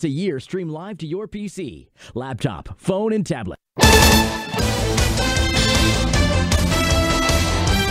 A year stream live to your PC, laptop, phone, and tablet.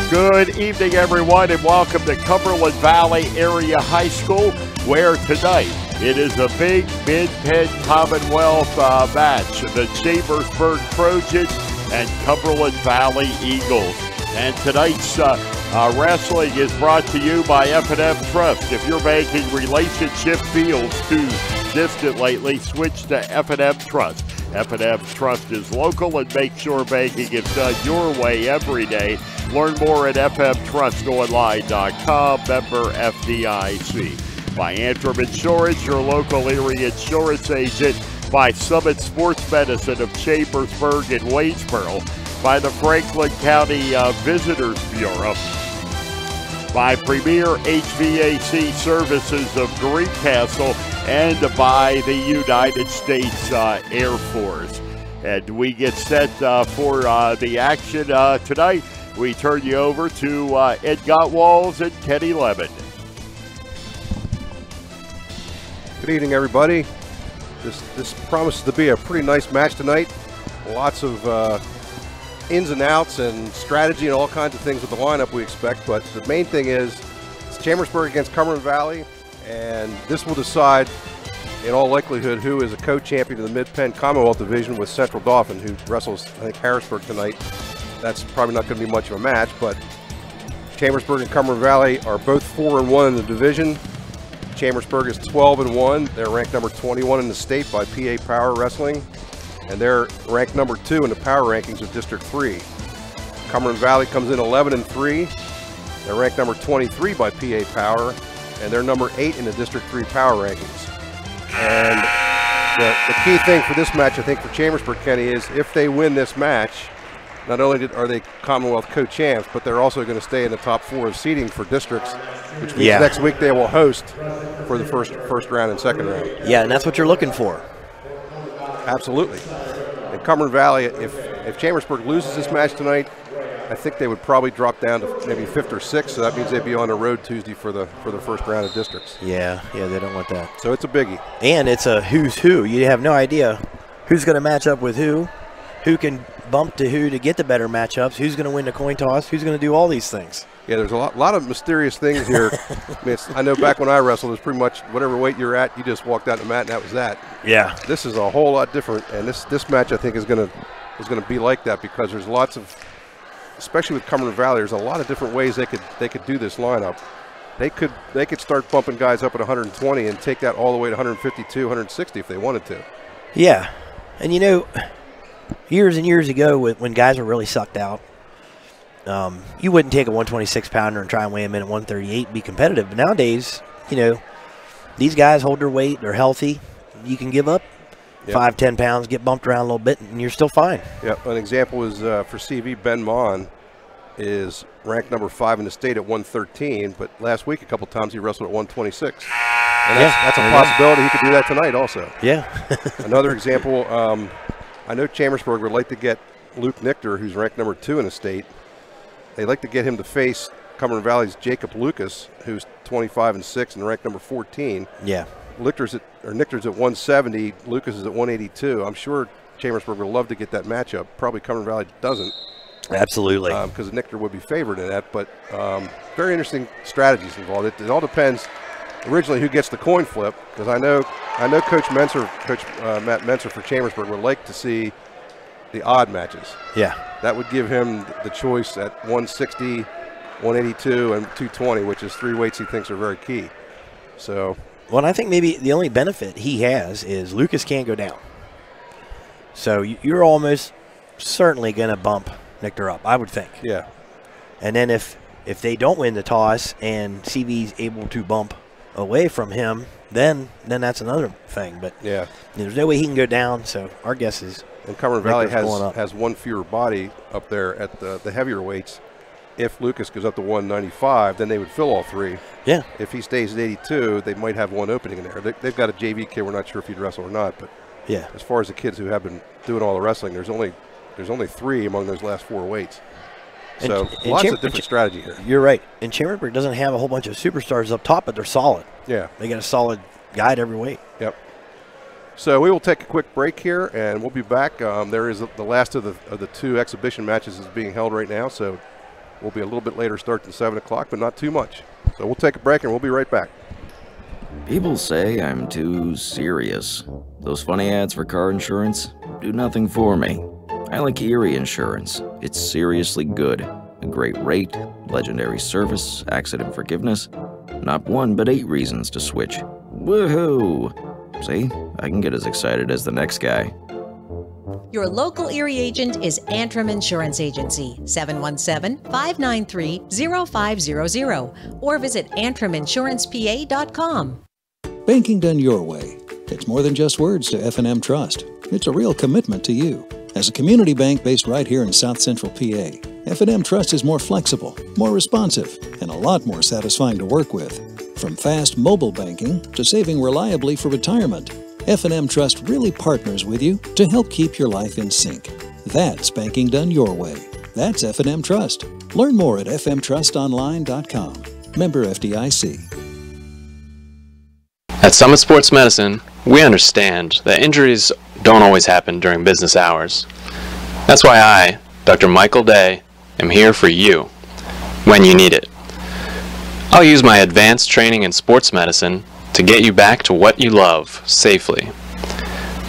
Good evening, everyone, and welcome to Cumberland Valley Area High School, where tonight it is a big Mid-Penn Commonwealth match. The Chambersburg Trojans and Cumberland Valley Eagles. And tonight's wrestling is brought to you by F&M Trust. If you're making relationship deals too distant lately, switch to F&M Trust. F&M Trust is local and make sure banking is done your way every day. Learn more at fmtrustonline.com, member FDIC. By Antrim Insurance, your local area insurance agent. By Summit Sports Medicine of Chambersburg and Waynesboro. By the Franklin County Visitors Bureau. By Premier HVAC Services of Greencastle, and by the United States Air Force. And we get set for the action tonight. We turn you over to Ed Gottwalls and Kenny Lemon. Good evening, everybody. This promises to be a pretty nice match tonight. Lots of ins and outs and strategy and all kinds of things with the lineup we expect, but the main thing is it's Chambersburg against Cumberland Valley, and this will decide in all likelihood who is a co-champion of the Mid-Penn Commonwealth Division with Central Dauphin, who wrestles, I think, Harrisburg tonight. That's probably not going to be much of a match, but Chambersburg and Cumberland Valley are both 4-1 in the division. Chambersburg is 12-1. They're ranked number 21 in the state by PA Power Wrestling, and they're ranked number 2 in the power rankings of District 3. Cumberland Valley comes in 11-3. They're ranked number 23 by PA Power, and they're number 8 in the District 3 power rankings. And the key thing for this match, I think, for Chambersburg, Kenny, is if they win this match, not only are they Commonwealth co-champs, but they're also going to stay in the top 4 of seeding for districts, which means next week they will host for the first round and second round. Yeah, and that's what you're looking for. Absolutely. And Cumberland Valley, if Chambersburg loses this match tonight, I think they would probably drop down to maybe 5th or 6th, so that means they'd be on the road Tuesday for the first round of districts. Yeah, they don't want that. So it's a biggie. And it's a who's who. You have no idea who's going to match up with who can bump to who to get the better matchups, who's going to win the coin toss, who's going to do all these things. Yeah, there's a lot of mysterious things here. I know back when I wrestled, it was pretty much whatever weight you're at, you just walked out the mat and that was that. Yeah. This is a whole lot different, and this match I think is going to be like that because there's lots of, especially with Cumberland Valley, there's a lot of different ways they could do this lineup. They could start bumping guys up at 120 and take that all the way to 152, 160 if they wanted to. Yeah, and you know, years and years ago when guys were really sucked out, you wouldn't take a 126-pounder and try and weigh him in at 138 and be competitive. But nowadays, you know, these guys hold their weight, they're healthy. You can give up 5-10 pounds, get bumped around a little bit, and you're still fine. Yeah, an example is for CV, Ben Mon is ranked number 5 in the state at 113, but last week a couple times he wrestled at 126. And that's a possibility. He could do that tonight also. Yeah. Another example, I know Chambersburg would like to get Luke Nichter, who's ranked number 2 in the state. They'd like to get him to face Cumberland Valley's Jacob Lucas, who's 25-6 and ranked number 14. Yeah. Nichter's at 170, Lucas is at 182. I'm sure Chambersburg would love to get that matchup. Probably Cumberland Valley doesn't. Absolutely. Because Nichter would be favored in that, but very interesting strategies involved. It all depends originally who gets the coin flip, because I know Coach Matt Menser for Chambersburg would like to see the odd matches. Yeah. That would give him the choice at 160, 182, and 220, which is 3 weights he thinks are very key. So. Well, I think maybe the only benefit he has is Lucas can't go down. So you're almost certainly going to bump Nichter up, I would think. Yeah. And then if they don't win the toss and CV's able to bump away from him, then that's another thing. But yeah, there's no way he can go down, so our guess is. And Cumberland Valley has one fewer body up there at the heavier weights. If Lucas goes up to 195, then they would fill all 3. Yeah. If he stays at 82, they might have one opening in there. They've got a JV kid. We're not sure if he'd wrestle or not, but yeah. As far as the kids who have been doing all the wrestling, there's only 3 among those last 4 weights. So lots of different strategy here. You're right. And Chambersburg doesn't have a whole bunch of superstars up top, but they're solid. Yeah. They got a solid guy at every weight. Yep. So we will take a quick break here, and we'll be back. There is the last of the 2 exhibition matches is being held right now, so we'll be a little bit later start than 7 o'clock, but not too much. So we'll take a break, and we'll be right back. People say I'm too serious. Those funny ads for car insurance do nothing for me. I like Erie Insurance. It's seriously good. A great rate, legendary service, accident forgiveness. Not 1 but 8 reasons to switch. Woohoo! See, I can get as excited as the next guy. Your local Erie agent is Antrim Insurance Agency, 717-593-0500, or visit antriminsurancepa.com. Banking done your way. It's more than just words to F&M Trust. It's a real commitment to you. As a community bank based right here in South Central PA, F&M Trust is more flexible, more responsive, and a lot more satisfying to work with. From fast mobile banking to saving reliably for retirement, F&M Trust really partners with you to help keep your life in sync. That's banking done your way. That's F&M Trust. Learn more at fmtrustonline.com. Member FDIC. At Summit Sports Medicine, we understand that injuries don't always happen during business hours. That's why I, Dr. Michael Day, am here for you when you need it. I'll use my advanced training in sports medicine to get you back to what you love safely.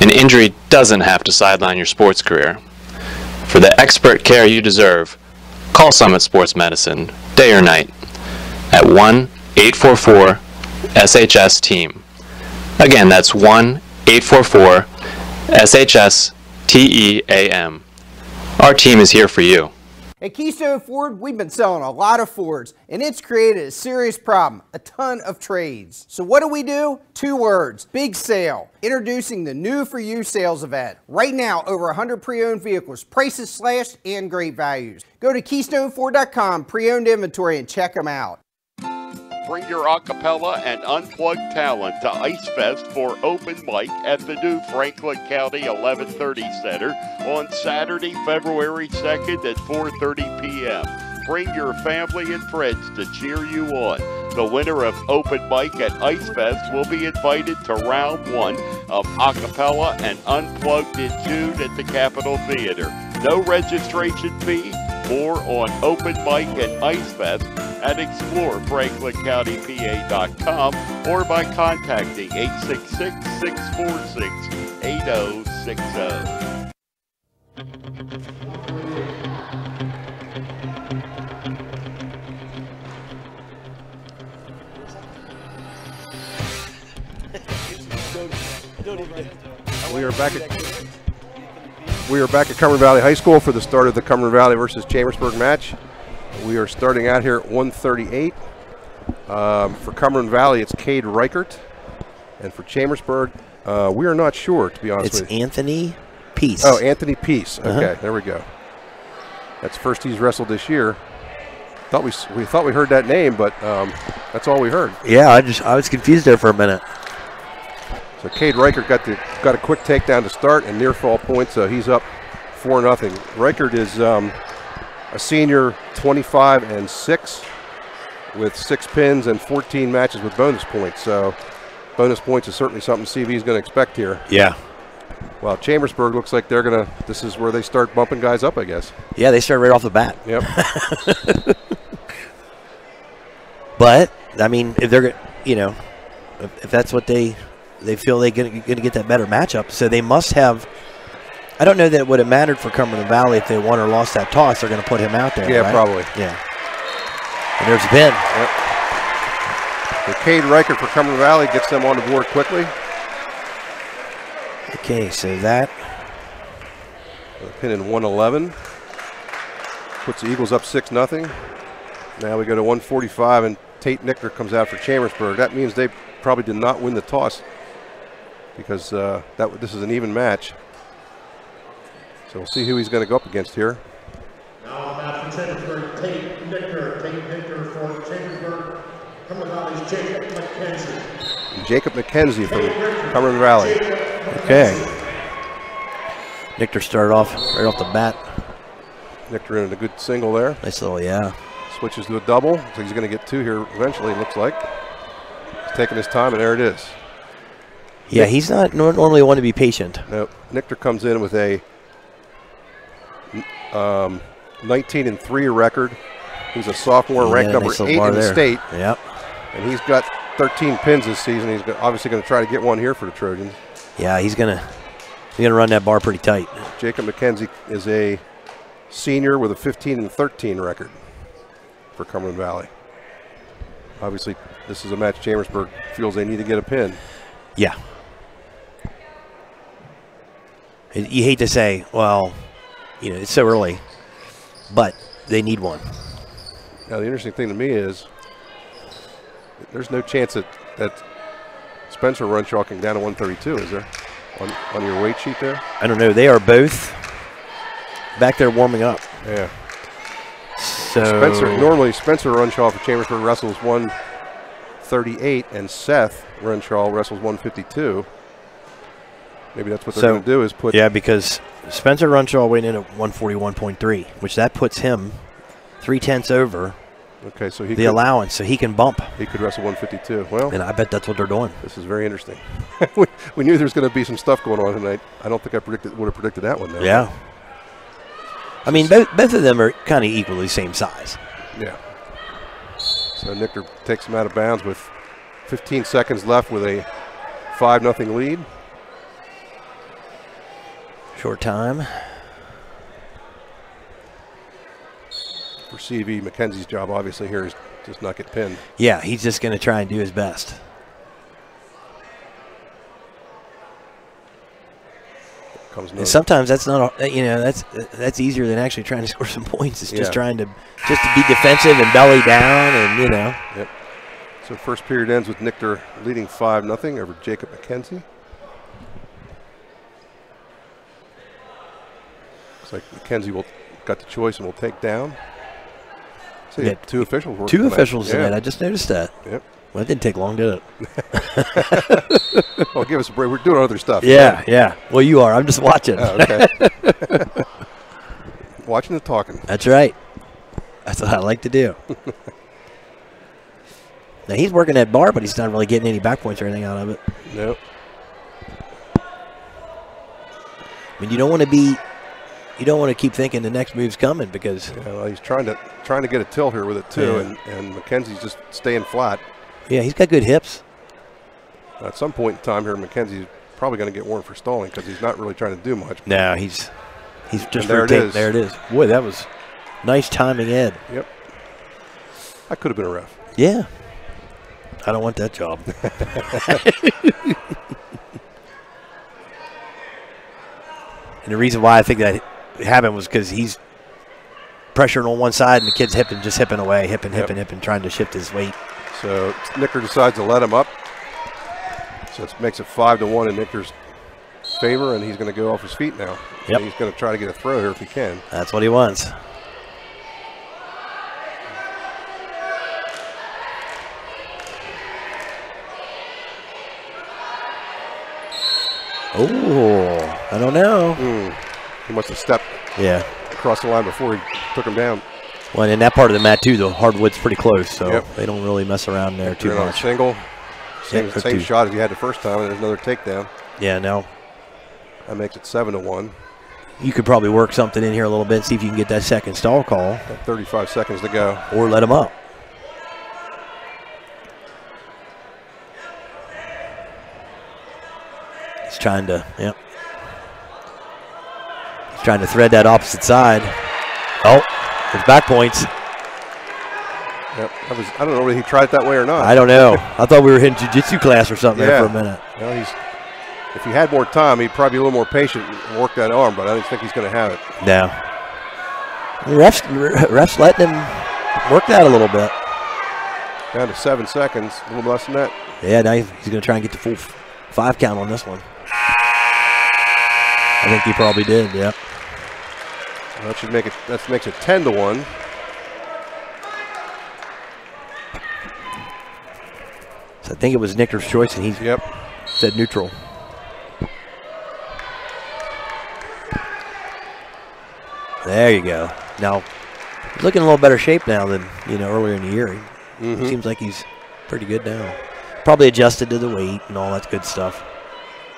An injury doesn't have to sideline your sports career. For the expert care you deserve, call Summit Sports Medicine, day or night, at 1-844-SHS-TEAM. Again, that's 1-844-SHS-TEAM. Our team is here for you. At Keystone Ford, we've been selling a lot of Fords, and it's created a serious problem, a ton of trades. So what do? 2 words, big sale. Introducing the New For You sales event. Right now, over 100 pre-owned vehicles, prices slashed, and great values. Go to KeystoneFord.com, pre-owned inventory, and check them out. Bring your acapella and unplugged talent to Ice Fest for open mic at the new Franklin County 1130 Center on Saturday, February 2nd at 4:30 p.m. Bring your family and friends to cheer you on. The winner of open mic at Ice Fest will be invited to round 1 of acapella and unplugged in June at the Capitol Theater. No registration fee. More on open mic and Ice Fest at explorefranklincountypa.com or by contacting 866-646-8060. We are back at Cumberland Valley High School for the start of the Cumberland Valley versus Chambersburg match. We are starting out here at 1:38. For Cumberland Valley, it's Cade Reichert. And for Chambersburg, we are not sure, to be honest with you. It's Anthony Peace. Oh, Anthony Peace. Okay, there we go. That's the first he's wrestled this year. We thought we heard that name, but that's all we heard. Yeah, I was confused there for a minute. So Cade Reichert got a quick takedown to start and near fall point, so he's up 4-0. Reichert is a senior, 25-6, with 6 pins and 14 matches with bonus points. So bonus points is certainly something CV is going to expect here. Yeah. Well, Chambersburg looks like they're going to. This is where they start bumping guys up, I guess. Yeah, they start right off the bat. Yep. But I mean, if they're, if that's what they feel they're going to get that better matchup, so they must have. I don't know that it would have mattered for Cumberland Valley if they won or lost that toss. They're going to put him out there. Yeah, right? probably. Yeah. And there's a pin. Yep. So Cade Reichert for Cumberland Valley gets them on the board quickly. Okay, so that. The pin in 111. Puts the Eagles up 6-0. Now we go to 145, and Tate Nickner comes out for Chambersburg. That means they probably did not win the toss because this is an even match. So we'll see who he's going to go up against here. Now match for Chambersburg, Tate Nickner. Tate Nickner for Chambersburg. Cumberland Valley's Jacob McKenzie. Jacob McKenzie from Cumberland Valley. Okay. Nickner started off right off the bat. Nickner in a good single there. Nice little, yeah. Switches to a double, so he's going to get 2 here eventually, it looks like. He's taking his time, and there it is. Yeah, he's not normally one to be patient. No, Nichter comes in with a 19-3 record. He's a sophomore, ranked number 8 in the state. Yep. And he's got 13 pins this season. He's obviously going to try to get one here for the Trojans. Yeah, he's gonna run that bar pretty tight. Jacob McKenzie is a senior with a 15-13 record for Cumberland Valley. Obviously, this is a match Chambersburg feels they need to get a pin. Yeah. You hate to say, well, you know, it's so early, but they need one. Now, the interesting thing to me is there's no chance that Spencer Runshaw can down to 132, is there? On your weight sheet there? I don't know. They are both back there warming up. Yeah. So normally Spencer Runshaw for Chambersburg wrestles 138, and Seth Runshaw wrestles 152. Maybe that's what they're going to do is put. Yeah, because Spencer Runshaw went in at 141.3, which that puts him 0.3 over. Okay, so the allowance, so he can bump. He could wrestle 152. Well, and I bet that's what they're doing. This is very interesting. we knew there was going to be some stuff going on tonight. I don't think I would have predicted that one, though. Yeah. I mean, both of them are kind of equally same size. Yeah. So Nichter takes him out of bounds with 15 seconds left with a 5-0 lead. Short time. For CV, McKenzie's job obviously here is just not get pinned. Yeah, he's just going to try and do his best. And sometimes that's not, you know, that's easier than actually trying to score some points. It's just trying to be defensive and belly down, and you know. Yep. So first period ends with Nichter leading 5-0 over Jacob McKenzie. Looks like McKenzie got the choice and will take down. So yeah, two officials working tonight. Officials tonight. I just noticed that. Yep. Well, it didn't take long, did it? Well, give us a break. We're doing other stuff. Yeah, yeah. Well, you are. I'm just watching. Oh, okay. Watching and talking. That's right. That's what I like to do. Now, he's working that bar, but he's not really getting any back points or anything out of it. Nope. I mean, you don't want to keep thinking the next move's coming because well, he's trying to get a tilt here with it too, and McKenzie's just staying flat. Yeah, he's got good hips. At some point in time here, McKenzie's probably going to get warned for stalling because he's not really trying to do much. No, he's just there. There it is. Boy, that was nice timing, Ed. Yep. I could have been a ref. Yeah. I don't want that job. And the reason why I think that happened was because he's pressuring on one side and the kid's hipping away, hipping, trying to shift his weight. So Nichter decides to let him up. So it makes it 5-1 in Nichter's favor, and he's going to go off his feet now. Yep. He's going to try to get a throw here if he can. That's what he wants. Oh, I don't know. He must have stepped across the line before he took him down. Well, in that part of the mat, too, the hardwood's pretty close, so they don't really mess around there too much. Single, same shot as he had the first time, and there's another takedown. Yeah, no. That makes it 7-1. You could probably work something in here a little bit, see if you can get that second stall call. Got 35 seconds to go. Or let him up. He's trying to, He's trying to thread that opposite side. Oh, there's back points. Yep, I don't know whether he tried it that way or not. I don't know. I thought we were in jiu-jitsu class or something there for a minute. Well, if he had more time, he'd probably be a little more patient and work that arm, but I don't think he's going to have it. No. The ref's letting him work that a little bit. Down to 7 seconds, a little less than that. Yeah, now he's going to try and get the full 5 count on this one. I think he probably did, yeah. Well, that should make it. That makes it 10-1. So I think it was Nichter's choice, and he said neutral. There you go. Now he's looking in a little better shape now than earlier in the year. He seems like he's pretty good now. Probably adjusted to the weight and all that good stuff.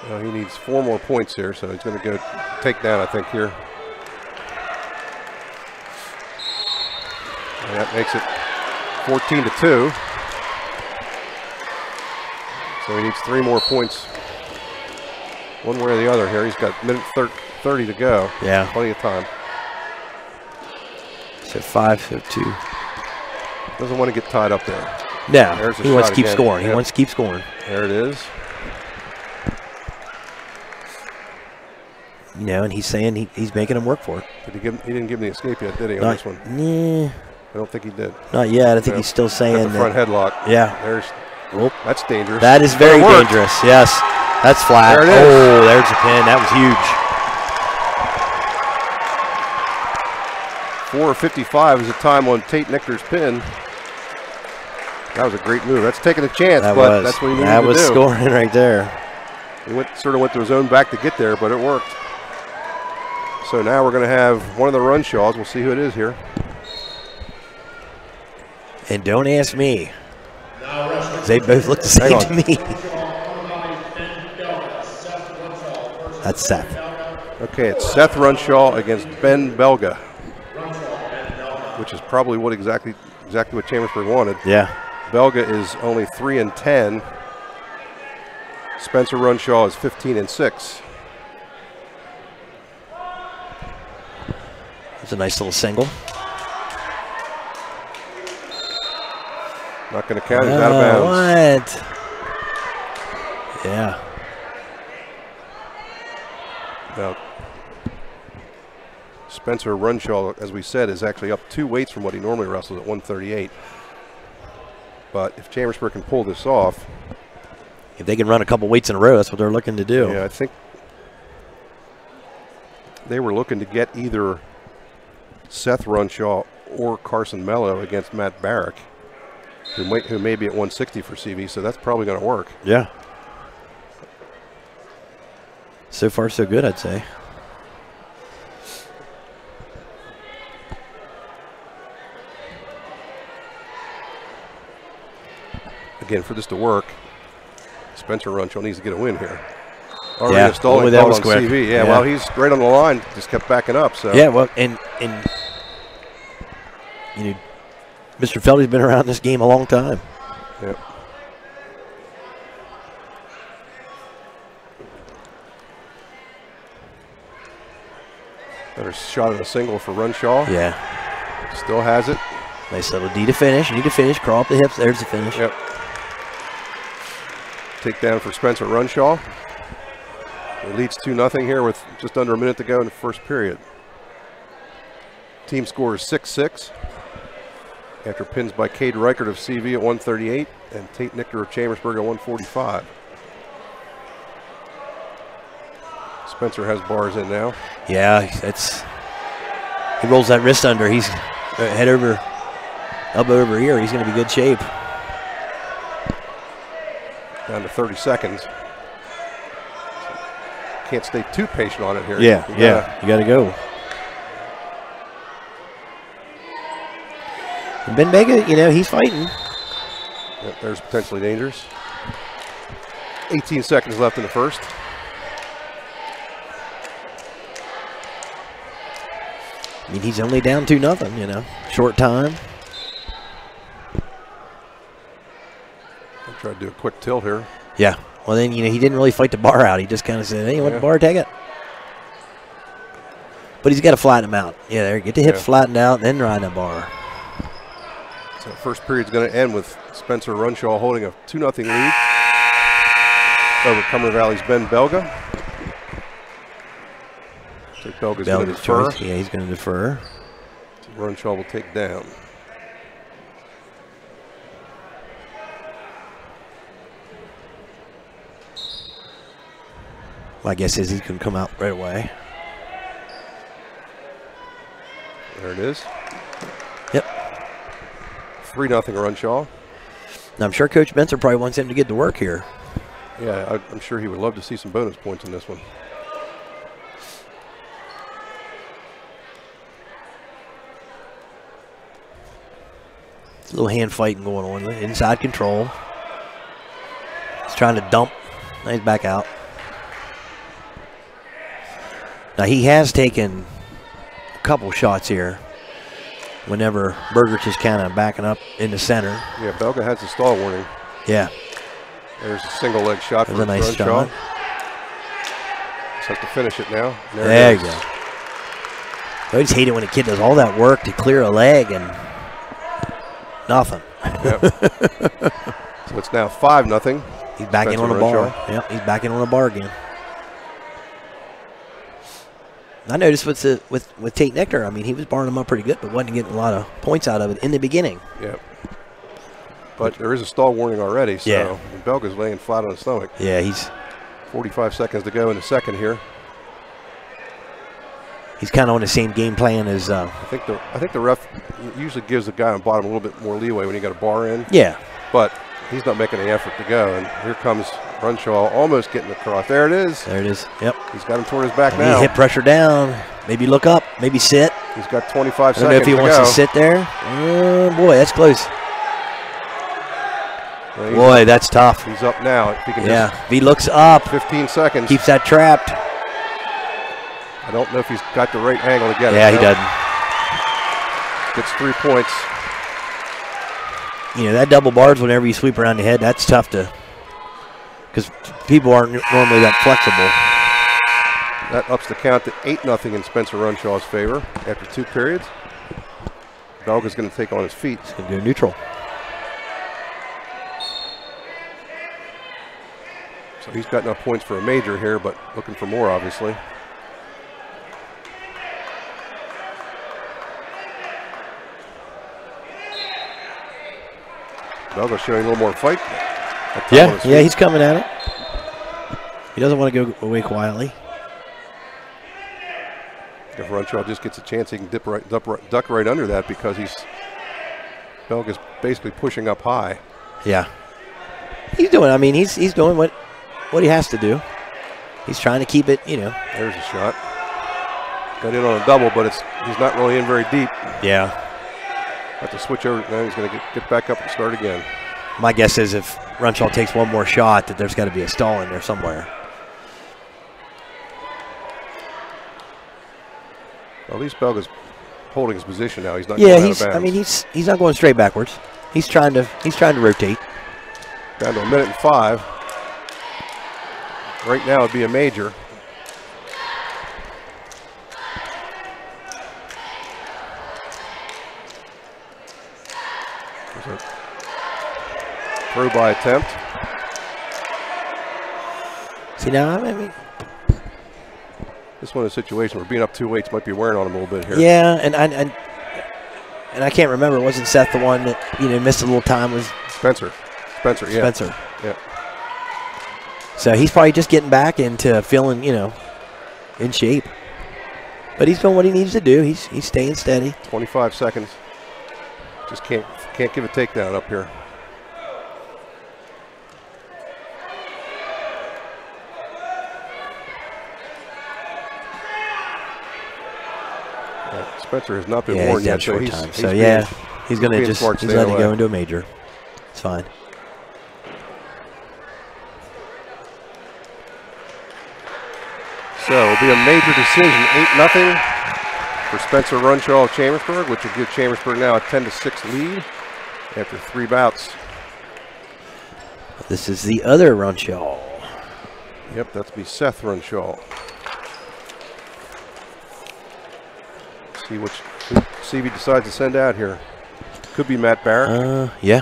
Well, he needs 4 more points here, so he's going to go take down, I think, here. And that makes it 14-2. So he needs 3 more points, one way or the other here. He's got minute 30 to go. Yeah. Plenty of time. So 5, so 2. Doesn't want to get tied up there. No, he wants to keep again. scoring. Yep. He wants to keep scoring. There it is. You know, and he's saying he's making him work for it. He didn't give him the escape yet, did he, on this one? Nah. I don't think he did. Not yet. I think he's still saying the front headlock. Yeah. That's dangerous. That is very dangerous. Yes. That's flat. There it is. Oh, there's a pin. That was huge. 4:55 is the time on Tate Nichter's pin. That was a great move. That's taking a chance, but that's what he needed to do. That was scoring right there. He sort of went to his own back to get there, but it worked. So now we're going to have one of the Runshaws. We'll see who it is here. And don't ask me. They both look the same to me. That's Seth. Okay, it's Seth Runshaw against Ben Belga, which is probably what exactly what Chambersburg wanted. Yeah. Belga is only 3-10. Spencer Runshaw is 15-6. It's a nice little single. Not going to count. He's out of bounds. What? Yeah. Now, Spencer Runshaw, as we said, is actually up 2 weights from what he normally wrestles at 138. But if Chambersburg can pull this off, if they can run a couple weights in a row, that's what they're looking to do. Yeah, I think they were looking to get either Seth Runshaw or Carson Mello against Matt Barrick, who may be at 160 for CV, so that's probably going to work. Yeah. So far, so good, I'd say. Again, for this to work, Spencer Runshaw needs to get a win here. Yeah, stalling that call was on quick. CV. Yeah, well, he's right on the line, just kept backing up. So yeah, well, and you know, Mr. Feldy's been around this game a long time. Yep. Better shot at a single for Runshaw. Yeah. Still has it. Nice little D to finish. You need to finish. Crawl up the hips. There's the finish. Yep. Takedown for Spencer Runshaw. It leads 2-0 here with just under a minute to go in the first period. Team score is 6-6 after pins by Cade Reichert of CV at 138 and Tate Nichter of Chambersburg at 145. Spencer has bars in now. Yeah, he rolls that wrist under. He's head over, elbow over ear. He's going to be good shape. Down to 30 seconds. Can't stay too patient on it here. Yeah, you got to go. And Ben Vega, you know, he's fighting. Yep, there's potentially dangerous. 18 seconds left in the first. I mean, he's only down 2-0, you know, short time. I'll try to do a quick tilt here. Yeah. Well, then, you know, he didn't really fight the bar out. He just kind of said, hey, you want the bar, take it. But he's got to flatten him out. Yeah, there, get the hips flattened out, then ride the bar. So the first period's going to end with Spencer Runshaw holding a 2-0 lead over Cumberland Valley's Ben Belga. So Belga's going to defer. Yeah, he's going to defer. So Runshaw will take down. My guess is he can come out right away. There it is. Yep. 3-0 Runshaw. Now, I'm sure Coach Benson probably wants him to get to work here. Yeah, I'm sure he would love to see some bonus points in this one. A little hand fighting going on. Inside control. He's trying to dump. Now he's back out. Now, he has taken a couple shots here whenever Burgert is kind of backing up in the center. Yeah, Belga has a stall warning. Yeah. There's a single leg shot for a nice shot. Just have to finish it now. There you go. I just hate it when a kid does all that work to clear a leg and nothing. Yep. So it's now 5-0. He's back in on the bar. Yep, he's back in on the bar again. I noticed with Tate Nectar, I mean, he was barring him up pretty good, but wasn't getting a lot of points out of it in the beginning. Yep. But there is a stall warning already, so yeah. Belga's laying flat on his stomach. Yeah, he's 45 seconds to go in the second here. He's kind of on the same game plan as. I think the ref usually gives the guy on the bottom a little bit more leeway when you got a bar in. Yeah. But he's not making any effort to go, and here comes Runshaw almost getting across. There it is. There it is. Yep. He's got him toward his back and now. He hit pressure down. Maybe look up. Maybe sit. He's got 25 seconds. I don't know if he wants to sit there. Oh boy, that's close. Well, boy, that's tough. He's up now. If he can if he looks up, 15 seconds. Keeps that trapped. I don't know if he's got the right angle to get it. Yeah, he doesn't. Gets 3 points. You know, that double bars whenever you sweep around the head, that's tough to, because people aren't normally that flexible. That ups the count to 8-0 in Spencer Runshaw's favor after 2 periods. Belga's going to take on his feet. He's going to do neutral. So he's got enough points for a major here, but looking for more, obviously. Belga's showing a little more fight. Yeah, he's coming at it. He doesn't want to go away quietly. If Runshaw just gets a chance, he can duck right under that because Belga's basically pushing up high. Yeah. He's doing, I mean, he's doing what he has to do. He's trying to keep it, you know. There's a shot. Got in on a double, but he's not really in very deep. Yeah. Have to switch over. Now he's going to get back up and start again. My guess is if Runshaw takes one more shot, that there's got to be a stall in there somewhere. Well, at least Belga's holding his position now. He's not. Yeah, going out of bounds. I mean, he's not going straight backwards. He's trying to rotate. Down to 1:05. Right now it'd be a major. There's a throw by attempt. See now, I mean, this one is a situation where being up 2 weights might be wearing on him a little bit here. Yeah, and I can't remember. Wasn't Seth the one that missed a little time? Was Spencer? Spencer, yeah. Spencer. Yeah. So he's probably just getting back into feeling, in shape. But he's doing what he needs to do. He's staying steady. 25 seconds. Just can't give a takedown up here. Spencer has not been warned yet, so he's going to just let it go into a major. It's fine. So it'll be a major decision, 8-0 for Spencer Runshaw of Chambersburg, which will give Chambersburg now a 10-6 lead after 3 bouts. This is the other Runshaw. Yep, that's be Seth Runshaw. See if he decides to send out here. Could be Matt Barrett. Yeah.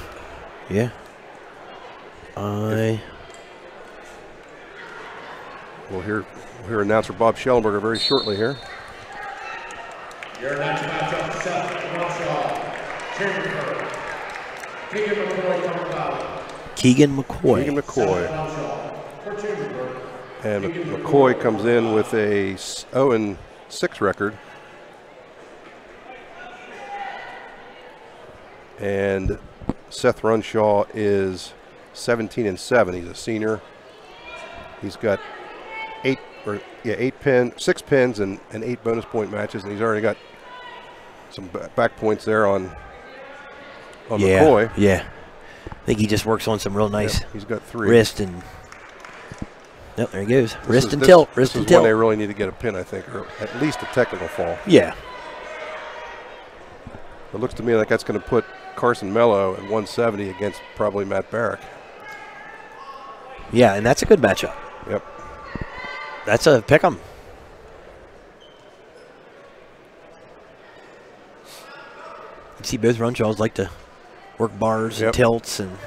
We'll hear announcer Bob Schellenberger very shortly here. Your next matchup, Seth Runshaw, Chambersburg. Keegan McCoy comes out. Keegan McCoy. And McCoy comes in with a 0-6 record. And Seth Runshaw is 17-7. He's a senior. He's got 6 pins and 8 bonus point matches, and he's already got some back points there on McCoy. Yeah, I think he just works on some real nice. He's got 3 wrist and Yep, there he goes. Wrist and tilt. This is when they really need to get a pin, I think, or at least a technical fall. Yeah. It looks to me like that's going to put Carson Mello at 170 against probably Matt Barrick. Yeah, and that's a good matchup. Yep. That's a pick 'em. You see both Runshaws like to work bars and tilts. And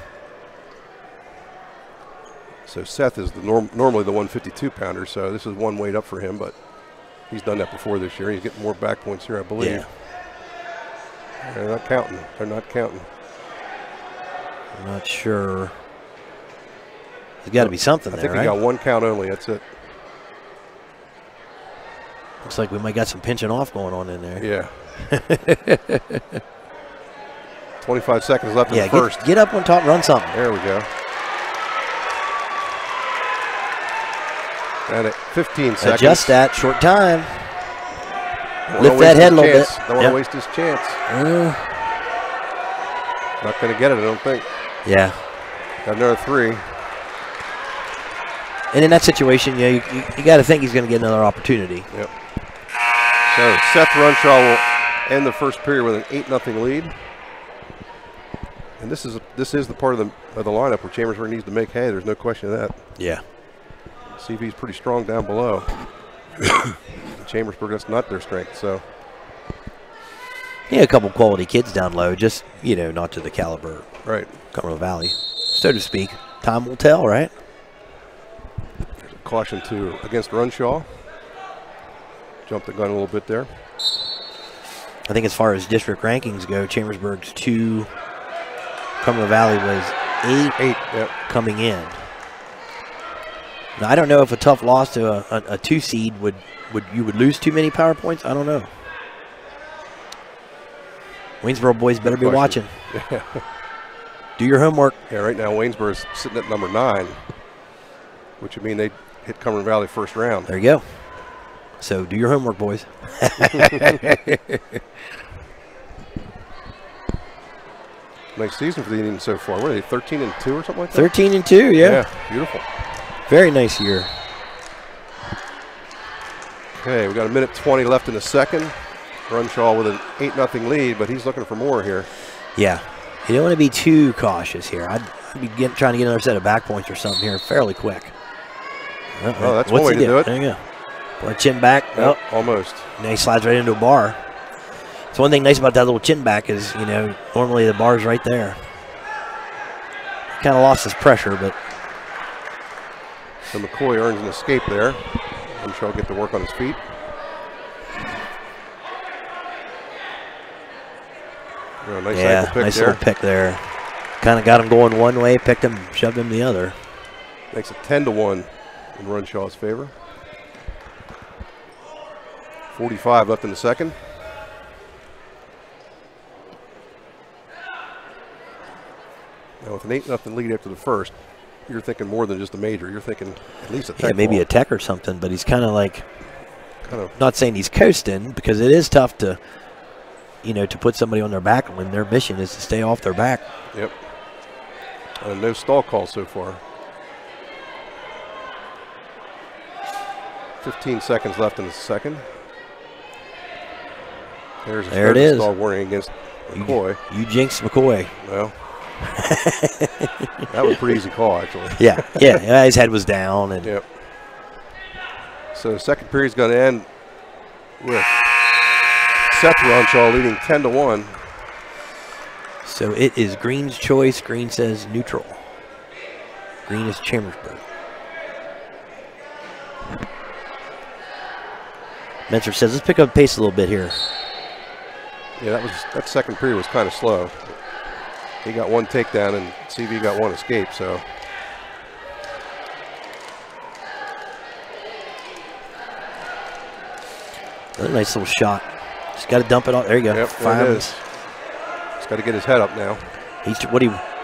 so Seth is the normally the 152-pounder, so this is one weight up for him, but he's done that before this year. He's getting more back points here, I believe. Yeah. They're not counting. They're not counting. I'm not sure. There's got to be something there, I think right? he got one count only. That's it. Looks like we might got some pinching off going on in there. Yeah. 25 seconds left in the first. Get up on top and run something. There we go. And at 15 seconds. Adjust that. Short time. Lift that head a little bit. Don't want to waste his chance. Not going to get it, I don't think. Yeah. Got another 3. And in that situation, you got to think he's going to get another opportunity. Yep. So Seth Runshaw will end the first period with an 8-0 lead. And this is the part of the lineup where Chambersburg needs to make hay. There's no question of that. Yeah. CV's pretty strong down below. Chambersburg, that's not their strength. So. Yeah, a couple quality kids down low, just not to the caliber. Right. Cumberland Valley, so to speak. Time will tell, right? There's a caution against Runshaw. Jumped the gun a little bit there. I think as far as district rankings go, Chambersburg's 2, Cumberland Valley was 8 coming in. Now, I don't know if a tough loss to a 2 seed would lose too many power points. I don't know. Waynesboro boys better be watching. Yeah. Do your homework. Yeah, right now Waynesboro is sitting at number 9, which would mean they hit Cumberland Valley first round. There you go. So do your homework, boys. Nice season for the Indians so far. What are they, 13-2 or something like that? 13-2, yeah. Yeah, beautiful. Very nice year. Okay, we got 1:20 left in the second. Runshaw with an 8-0 lead, but he's looking for more here. Yeah, you don't want to be too cautious here. I'd be trying to get another set of back points or something here fairly quick. Oh, that's one way to do it. There you go. Put a chin back. Yep, almost. Now he slides right into a bar. So one thing nice about that little chin back is, normally the bar's right there. Kind of lost his pressure, but. So McCoy earns an escape there. Runshaw will get to work on his feet. Oh, nice ankle pick nice there. little pick there. Kind of got him going one way, picked him, shoved him the other. Makes it 10-1 in Runshaw's favor. 45 left in the second. Now with an 8-0 lead after the first, you're thinking more than just a major. You're thinking at least a tech. Yeah, maybe ball. a tech or something, but he's kind of like, not saying he's coasting, because it is tough to, to put somebody on their back when their mission is to stay off their back. Yep. No stall call so far. 15 seconds left in the second. There it is. Stall warning against McCoy. You jinxed McCoy. Well, that was a pretty easy call, actually. Yeah, his head was down. And yep. So the second period's going to end with Seth Runshaw leading 10-1. So it is Green's choice. Green says neutral. Green is Chambersburg. Mentor says, let's pick up pace a little bit here. Yeah, that second period was kind of slow. He got one takedown and CV got one escape, so. Another nice little shot. Just got to dump it off. There you go. Yep, there it is. Just got to get his head up now. What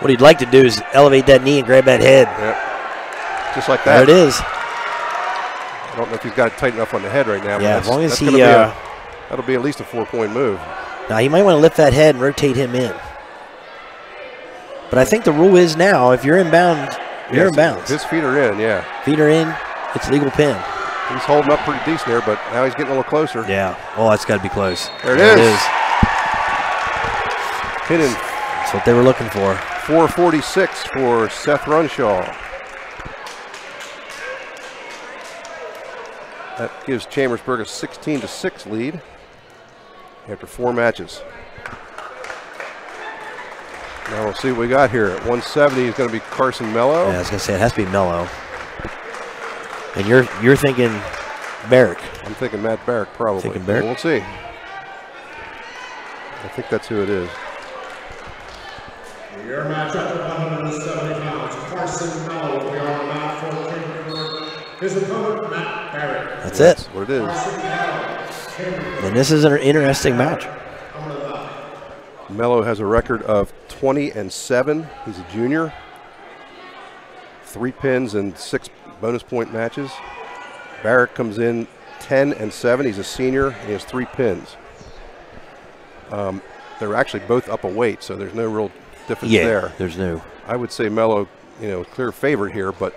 he'd like to do is elevate that knee and grab that head. Yep. Just like that. There it is. I don't know if he's got it tight enough on the head right now. Yeah, as long as he. That'll be at least a 4-point move. Now, you might want to lift that head and rotate him in. But I think the rule is now, if you're inbound, you're inbound. His feet are in, yeah. Feet are in. It's legal pin. He's holding up pretty decent here, but now he's getting a little closer. Yeah. Oh, that's got to be close. There it is. Pinning. That's what they were looking for. 4:46 for Seth Runshaw. That gives Chambersburg a 16-6 lead after 4 matches. Now we'll see what we got here. At 170 is going to be Carson Mello. Yeah, I was going to say it has to be Mello. And you're thinking Barrick. I'm thinking Matt Barrick, probably. Thinking Barrick? We'll see. I think that's who it is. Your matchup at 170 pounds, Carson Mello will be on the mat for Chambersburg. His opponent, Matt Barrick. That's it. That's what it is. And this is an interesting match. Mello has a record of 20-7. He's a junior. 3 pins and 6 bonus point matches. Barrick comes in 10-7. He's a senior. He has 3 pins. They're actually both up a weight, so there's no real difference there. There's no. I would say Mello, clear favorite here, but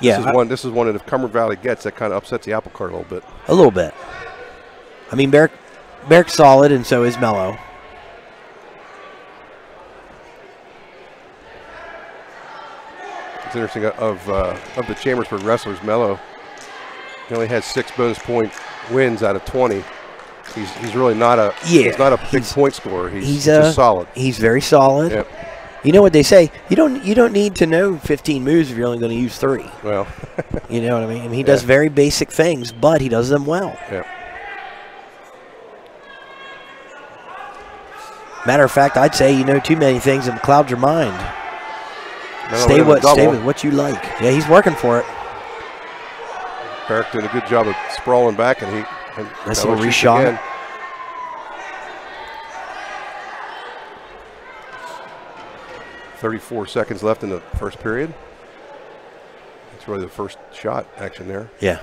yeah, this is one that if Cumberland Valley gets, that kind of upsets the apple cart a little bit. A little bit. I mean, Barrick's solid, and so is Mello. It's interesting of the Chambersburg wrestlers, Mello, he only has 6 bonus point wins out of 20. He's really not a he's not a big point scorer. He's just solid. He's very solid. Yep. You know what they say? You don't need to know 15 moves if you're only going to use 3. Well, you know what I mean? I mean, he does very basic things, but he does them well. Yeah. Matter of fact, I'd say you know too many things and clouds your mind. Stay with what you like. Yeah, he's working for it. Barrick doing a good job of sprawling back, and nice little reshot. Again. 34 seconds left in the first period. That's really the first shot action there. Yeah.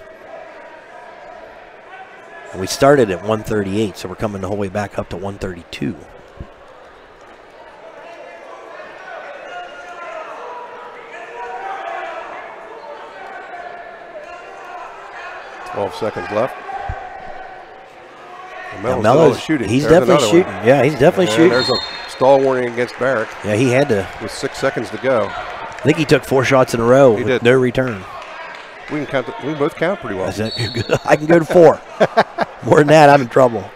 And we started at 138, so we're coming the whole way back up to 132. 12 seconds left. Mello's shooting. He's definitely shooting. Yeah, he's definitely shooting. There's a stall warning against Barrick. Yeah, he had to. With 6 seconds to go. I think he took 4 shots in a row with no return. We can count. We both count pretty well. I can go to 4. More than that, I'm in trouble.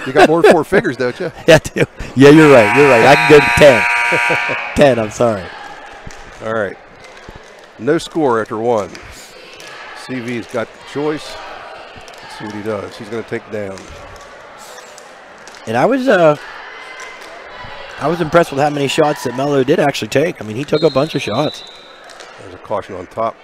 You got more than 4 figures, don't you? Yeah, I do. Yeah, you're right. You're right. I can go to 10. 10. I'm sorry. All right. No score after 1. CV's got the choice. Let's see what he does. He's going to take down. And I was impressed with how many shots that Mello did actually take. I mean, he took a bunch of shots. There's a caution on top.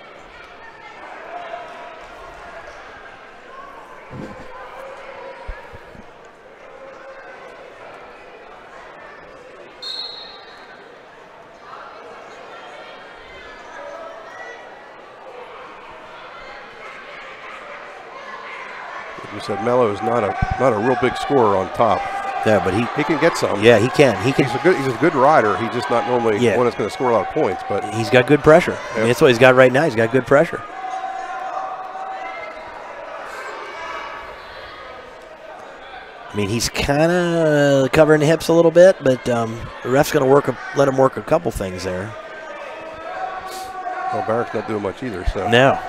You said Mello is not a real big scorer on top. Yeah, but he can get some. Yeah, he can. He can. He's a good rider. He's just not normally one that's going to score a lot of points. But he's got good pressure. I mean, that's what he's got right now. He's got good pressure. I mean, he's kind of covering the hips a little bit, but the ref's going to let him work a couple things there. Well, Barrick's not doing much either. So no.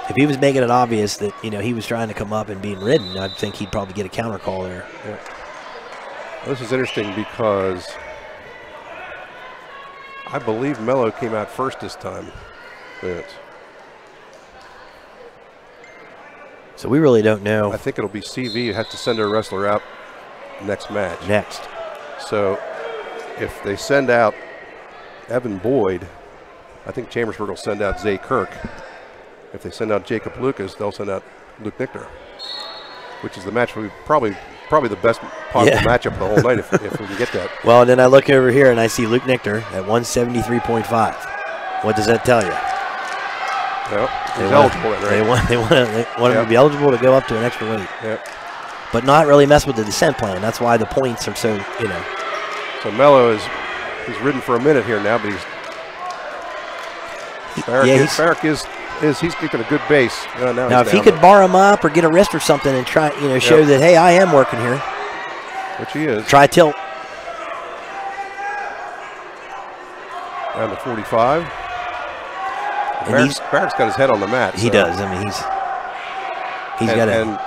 If he was making it obvious that he was trying to come up and being ridden, I think he'd probably get a counter call there. Yeah. Well, this is interesting because I believe Mello came out first this time. Yes. So we really don't know. I think it'll be CV who has to send their wrestler out next match. Next. So if they send out Evan Boyd, I think Chambersburg will send out Zay Kirk. If they send out Jacob Lucas, they'll send out Luke Nichter, which is the match probably the best possible matchup of the whole night if we can get that. Well, then I look over here and I see Luke Nichter at 173.5. What does that tell you? Well, he's eligible, right? They want him to be eligible to go up to an extra weight. Yep. But not really mess with the descent plan. That's why the points are so, So Mello he's ridden for a minute here now, but Barrick is is he's keeping a good base. Now if he could bar him up or get a wrist or something and try, show that, hey, I am working here. Which he is. Try tilt. Down to 45. Barrett's got his head on the mat. He does. I mean, he's got it.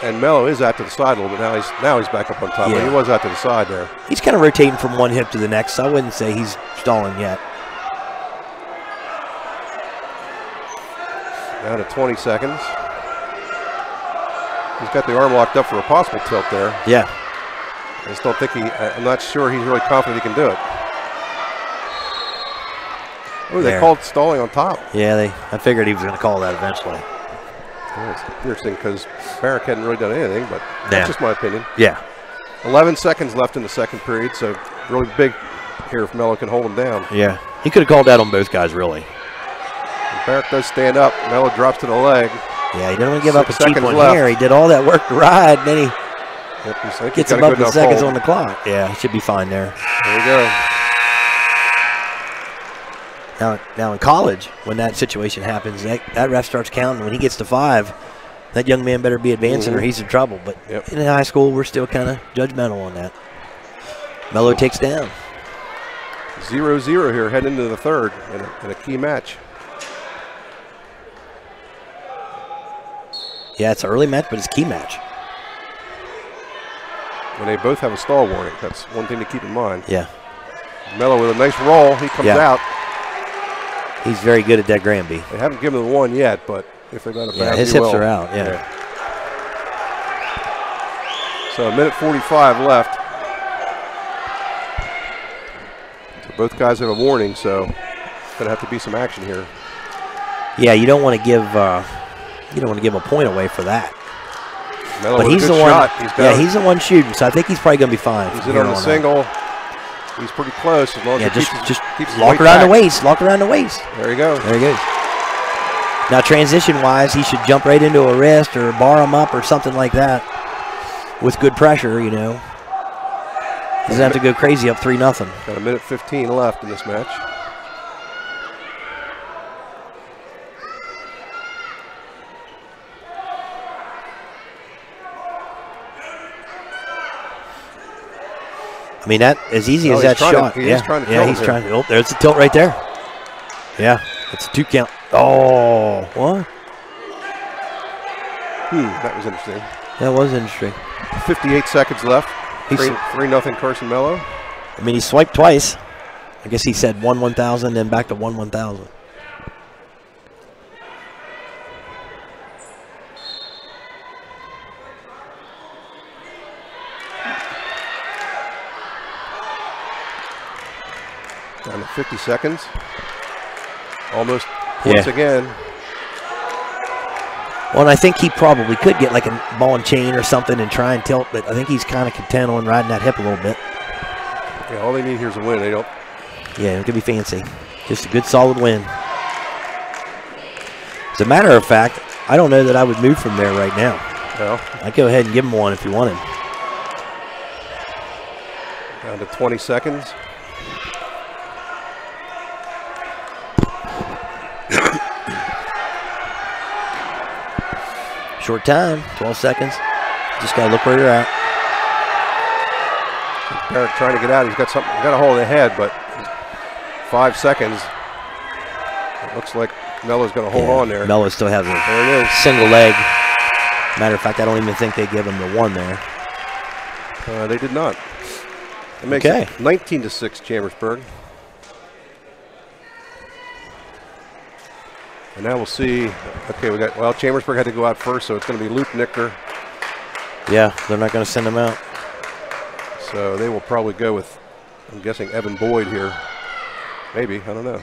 And Mello is out to the side a little bit. Now he's back up on top. Yeah. But he was out to the side there. He's kind of rotating from one hip to the next, so I wouldn't say he's stalling yet. Down to 20 seconds. He's got the arm locked up for a possible tilt there. Yeah. I just don't think I'm not sure he's really confident he can do it. Oh, they called stalling on top. Yeah, I figured he was going to call that eventually. Yeah, it's interesting because Barrick hadn't really done anything, but that's just my opinion. Yeah. 11 seconds left in the second period, so really big here if Mello can hold him down. Yeah, he could have called that on both guys, really. And Barrick does stand up. Mello drops to the leg. Yeah, he didn't want to give up a cheap one left. here. He did all that work to ride, and then he gets him up in seconds on the clock. Yeah, he should be fine there. There we go. Now in college, when that situation happens, that ref starts counting. When he gets to 5, that young man better be advancing or he's in trouble. But in high school, we're still kind of judgmental on that. Mello takes down. 0-0 here, heading into the third in a key match. Yeah, it's an early match, but it's a key match. And they both have a stall warning. That's one thing to keep in mind. Yeah. Mello with a nice roll. He comes out. He's very good at that Granby. They haven't given him the one yet, but if they're going to pass, his hips are out. Yeah. So 1:45 left. So both guys have a warning, so going to have to be some action here. Yeah, you don't want to give a point away for that. Mello but he's the one. He's the one shooting, so I think he's probably going to be fine. He's in on the single. He's pretty close as long as he keeps lock around the waist. Lock around the waist. There you go. There he goes. Now, transition-wise, he should jump right into a wrist or bar him up or something like that with good pressure, He doesn't have to go crazy up 3-0. Got 1:15 left in this match. I mean, that as easy as that shot. He's trying to tilt. He's trying to. Oh, there's the tilt right there. Yeah, it's a 2 count. Oh, what? That was interesting. That was interesting. 58 seconds left. 3-0 Carson Mello. I mean, he swiped twice. I guess he said 1-1000, then back to 1-1000. Down to 50 seconds. Almost once again. Well, and I think he probably could get like a ball and chain or something and try and tilt, but I think he's kind of content on riding that hip a little bit. Yeah, all they need here is a win. They don't. Yeah, it could be fancy. Just a good, solid win. As a matter of fact, I don't know that I would move from there right now. No. I'd go ahead and give him one if you wanted. Down to 20 seconds. Short time, 12 seconds. Just got to look where you're at. Barrick trying to get out. He's got something. Got a hold of the head, but 5 seconds. It looks like Mello's going to hold on there. Mello still has a there it is. Single leg. Matter of fact, I don't even think they give him the one there. They did not. It makes it 19-6 Chambersburg. And now we'll see. Okay, Chambersburg had to go out first, so it's going to be Luke Nichter. Yeah, they're not going to send him out. So they will probably go with, I'm guessing, Evan Boyd here. Maybe, I don't know.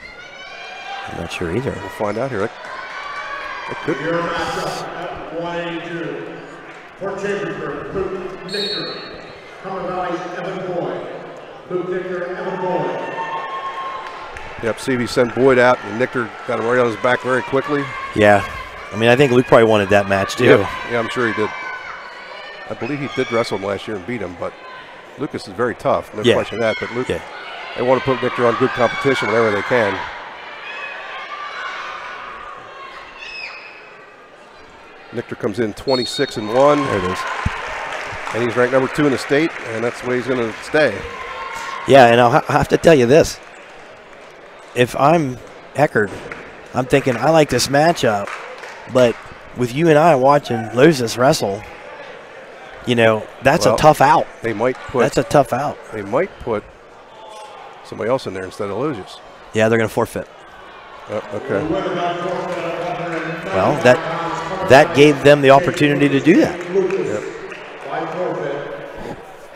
I'm not sure either. We'll find out here. It could be. Your matchup at 182 for Chambersburg, Luke Nichter. Cumberland Valley's Evan Boyd. Luke Nichter, Evan Boyd. Yep, CV sent Boyd out, and Nichter got him right on his back very quickly. Yeah. I mean, I think Luke probably wanted that match, too. Yeah, I'm sure he did. I believe he did wrestle him last year and beat him, but Lucas is very tough, no question of that. But Luke, they want to put Nichter on good competition whenever they can. Nichter comes in 26-1. There it is. And he's ranked number 2 in the state, and that's the way he's going to stay. Yeah, and I'll have to tell you this. If I'm Eckerd, I'm thinking I like this matchup, but with you and I watching Lozis wrestle, you know, that's a tough out. They might put. That's a tough out. They might put somebody else in there instead of Lozis. Yeah, they're going to forfeit. Okay. Well, that gave them the opportunity to do that. Yep.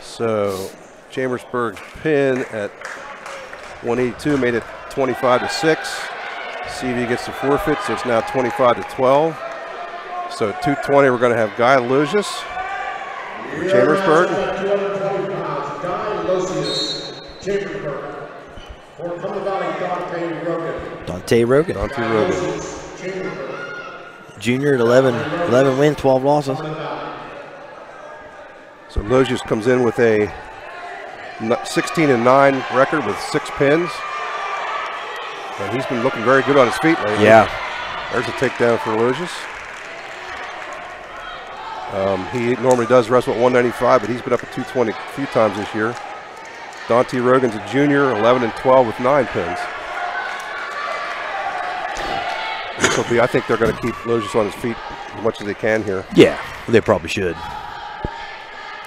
So Chambersburg pin at 182 made it 25-6. CV gets the forfeit, so it's now 25-12. So at 220, we're going to have Guy Logis for Chambersburg. Dante Rogan. Junior at 11 wins, 12 losses. So Logis comes in with a 16-9 record with 6 pins. And he's been looking very good on his feet lately. Yeah. There's a takedown for Logis. He normally does wrestle at 195, but he's been up at 220 a few times this year. Dante Rogan's a junior, 11-12 with 9 pins. This will be, I think they're going to keep Logis on his feet as much as they can here. Yeah, they probably should.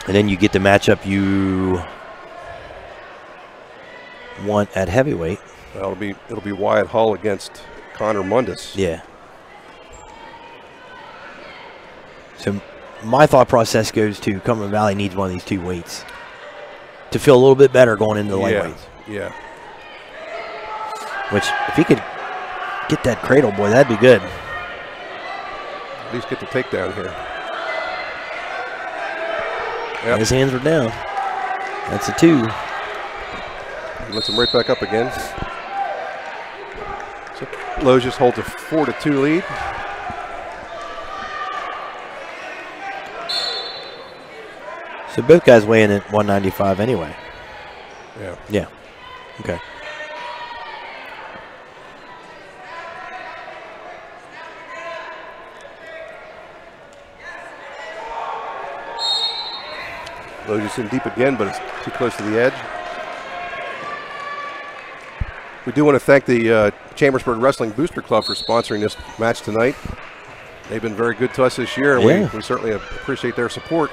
And then you get the matchup you want at heavyweight. It'll be Wyatt Hull against Connor Mundus. Yeah. So my thought process goes to Cumberland Valley needs one of these 2 weights to feel a little bit better going into the lightweights. Yeah. Which, if he could get that cradle, boy, that'd be good. At least get the takedown here. Yep. His hands are down. That's a 2. He lets him right back up again. So Logis holds a 4-2 lead. So both guys weigh in at 195 anyway. Yeah. Yeah. Okay. Logis in deep again, but it's too close to the edge. We do want to thank the Chambersburg Wrestling Booster Club for sponsoring this match tonight. They've been very good to us this year, and we certainly appreciate their support.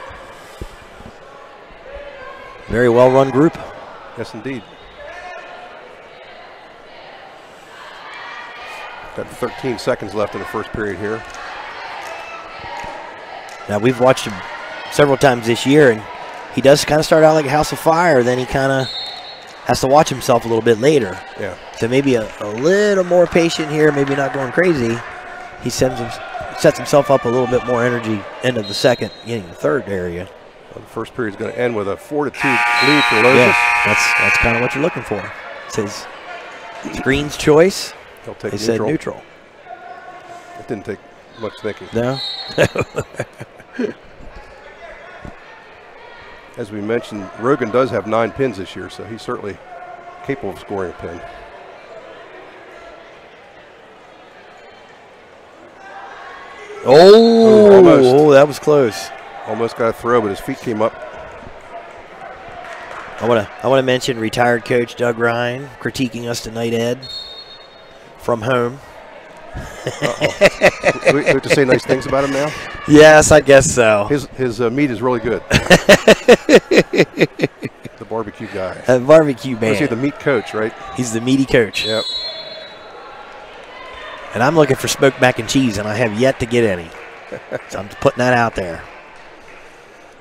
Very well-run group. Yes, indeed. Got 13 seconds left in the first period here. Now, we've watched him several times this year, and he does kind of start out like a house of fire, then he kind of has to watch himself a little bit later. Yeah. So maybe a little more patient here, maybe not going crazy. He sets himself up a little bit more energy end of the second, getting the third area. Well, the first period is going to end with a 4-2 lead for Logis. Yeah, that's kind of what you're looking for. It says Green's choice. He'll take they neutral. said neutral. It didn't take much thinking. No. As we mentioned, Rogan does have 9 pins this year, so he's certainly capable of scoring a pin. Oh, that was close. Almost got a throw, but his feet came up. I want to mention retired coach Doug Ryan critiquing us tonight, Ed, from home. We have to say nice things about him now? Yes, I guess so. His meat is really good. The barbecue guy. A barbecue man. Is he the meat coach, right? He's the meaty coach. Yep. And I'm looking for smoked mac and cheese, and I have yet to get any. So I'm putting that out there.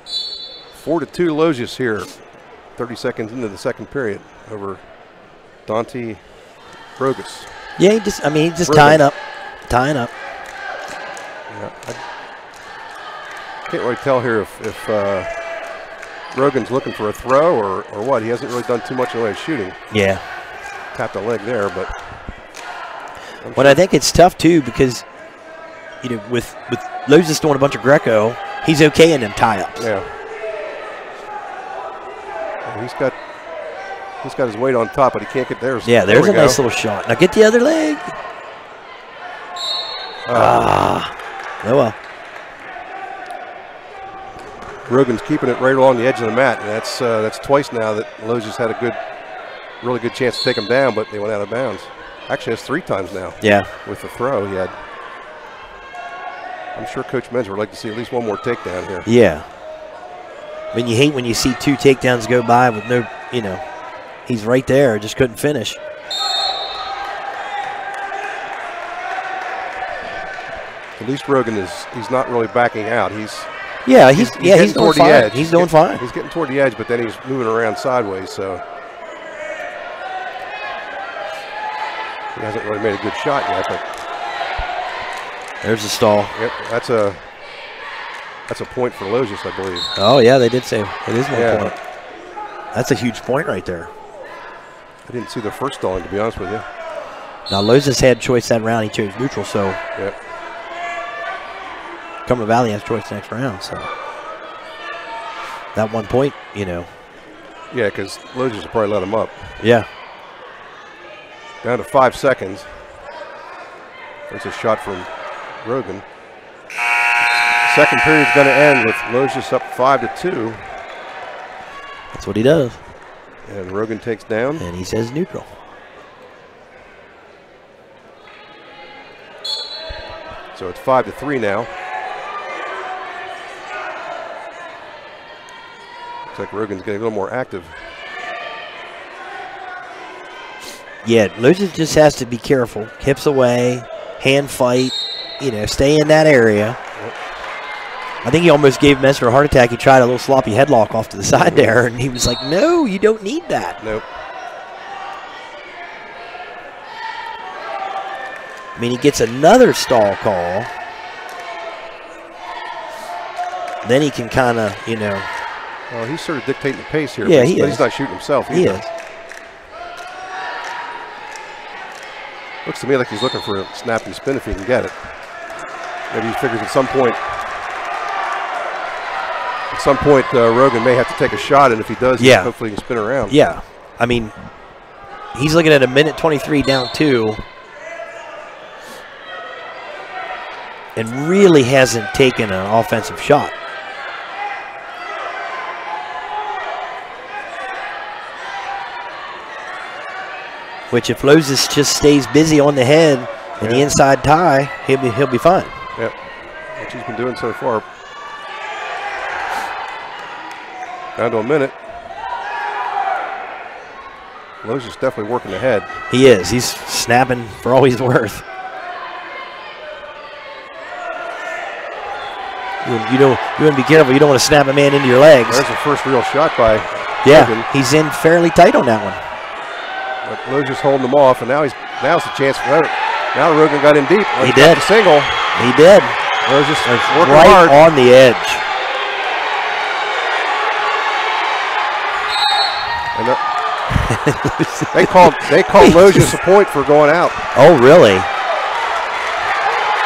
4-2 Logis here. 30 seconds into the second period over Dante Rogas. Yeah, he's just tying up. Tying up. Yeah, I can't really tell here if Rogan's looking for a throw or what. He hasn't really done too much in the way of shooting. Yeah. Tapped a leg there, but. But I think it's tough, too, because, you know, with Lozis doing a bunch of Greco, he's okay in them tie-ups. Yeah. He's got his weight on top, but he can't get theirs. Yeah, there's a nice little shot. Now get the other leg. Oh well. Rogan's keeping it right along the edge of the mat, and that's twice now that Lowe's just had a really good chance to take him down, but they went out of bounds. Actually, that's 3 times now. Yeah. With the throw he had. I'm sure Coach Menzer would like to see at least one more takedown here. Yeah. I mean, you hate when you see 2 takedowns go by with no, he's right there, just couldn't finish. At least Rogan he's not really backing out. He's doing fine. He's doing fine. He's getting toward the edge, but then he's moving around sideways, so he hasn't really made a good shot yet. But there's a stall. Yep, that's a point for Logis, I believe. Oh yeah, they did say it is 1 point. That's a huge point right there. I didn't see the first stalling, to be honest with you. Now Logis had choice that round. He chose neutral, so yep. Cumberland Valley has choice next round, so that 1 point, Yeah, because Logis will probably let him up. Yeah. Down to 5 seconds. There's a shot from Rogan. Second period's going to end with Logis up 5-2. That's what he does. And Rogan takes down. And he says neutral. So it's 5-3 now. Looks like Rogan's getting a little more active. Yeah, Logis just has to be careful. Hips away, hand fight, stay in that area. Yep. I think he almost gave Messer a heart attack. He tried a little sloppy headlock off to the side there, and he was like, no, you don't need that. Nope. I mean, he gets another stall call. Then he can kind of, Well, he's sort of dictating the pace here. Yeah, but he is. He's not shooting himself either. He is. Looks to me like he's looking for a snappy spin if he can get it. Maybe he figures at some point Rogan may have to take a shot, and if he does, hopefully he can spin around. Yeah. I mean, he's looking at a minute 23 down 2. And really hasn't taken an offensive shot. Which, if Logis just stays busy on the head and the inside tie, he'll be fine. Yep, which he's been doing so far. Down to a minute. Logis definitely working the head. He is. He's snapping for all he's worth. You want to be careful. You don't want to snap a man into your legs. There's the first real shot by Rogan. He's in fairly tight on that one. But Logis holding him off, and now's the chance for it. Now Rogan got in deep. He did. The single. He did. Logis working right hard. On the edge. And they called Logis a point for going out. Oh, really?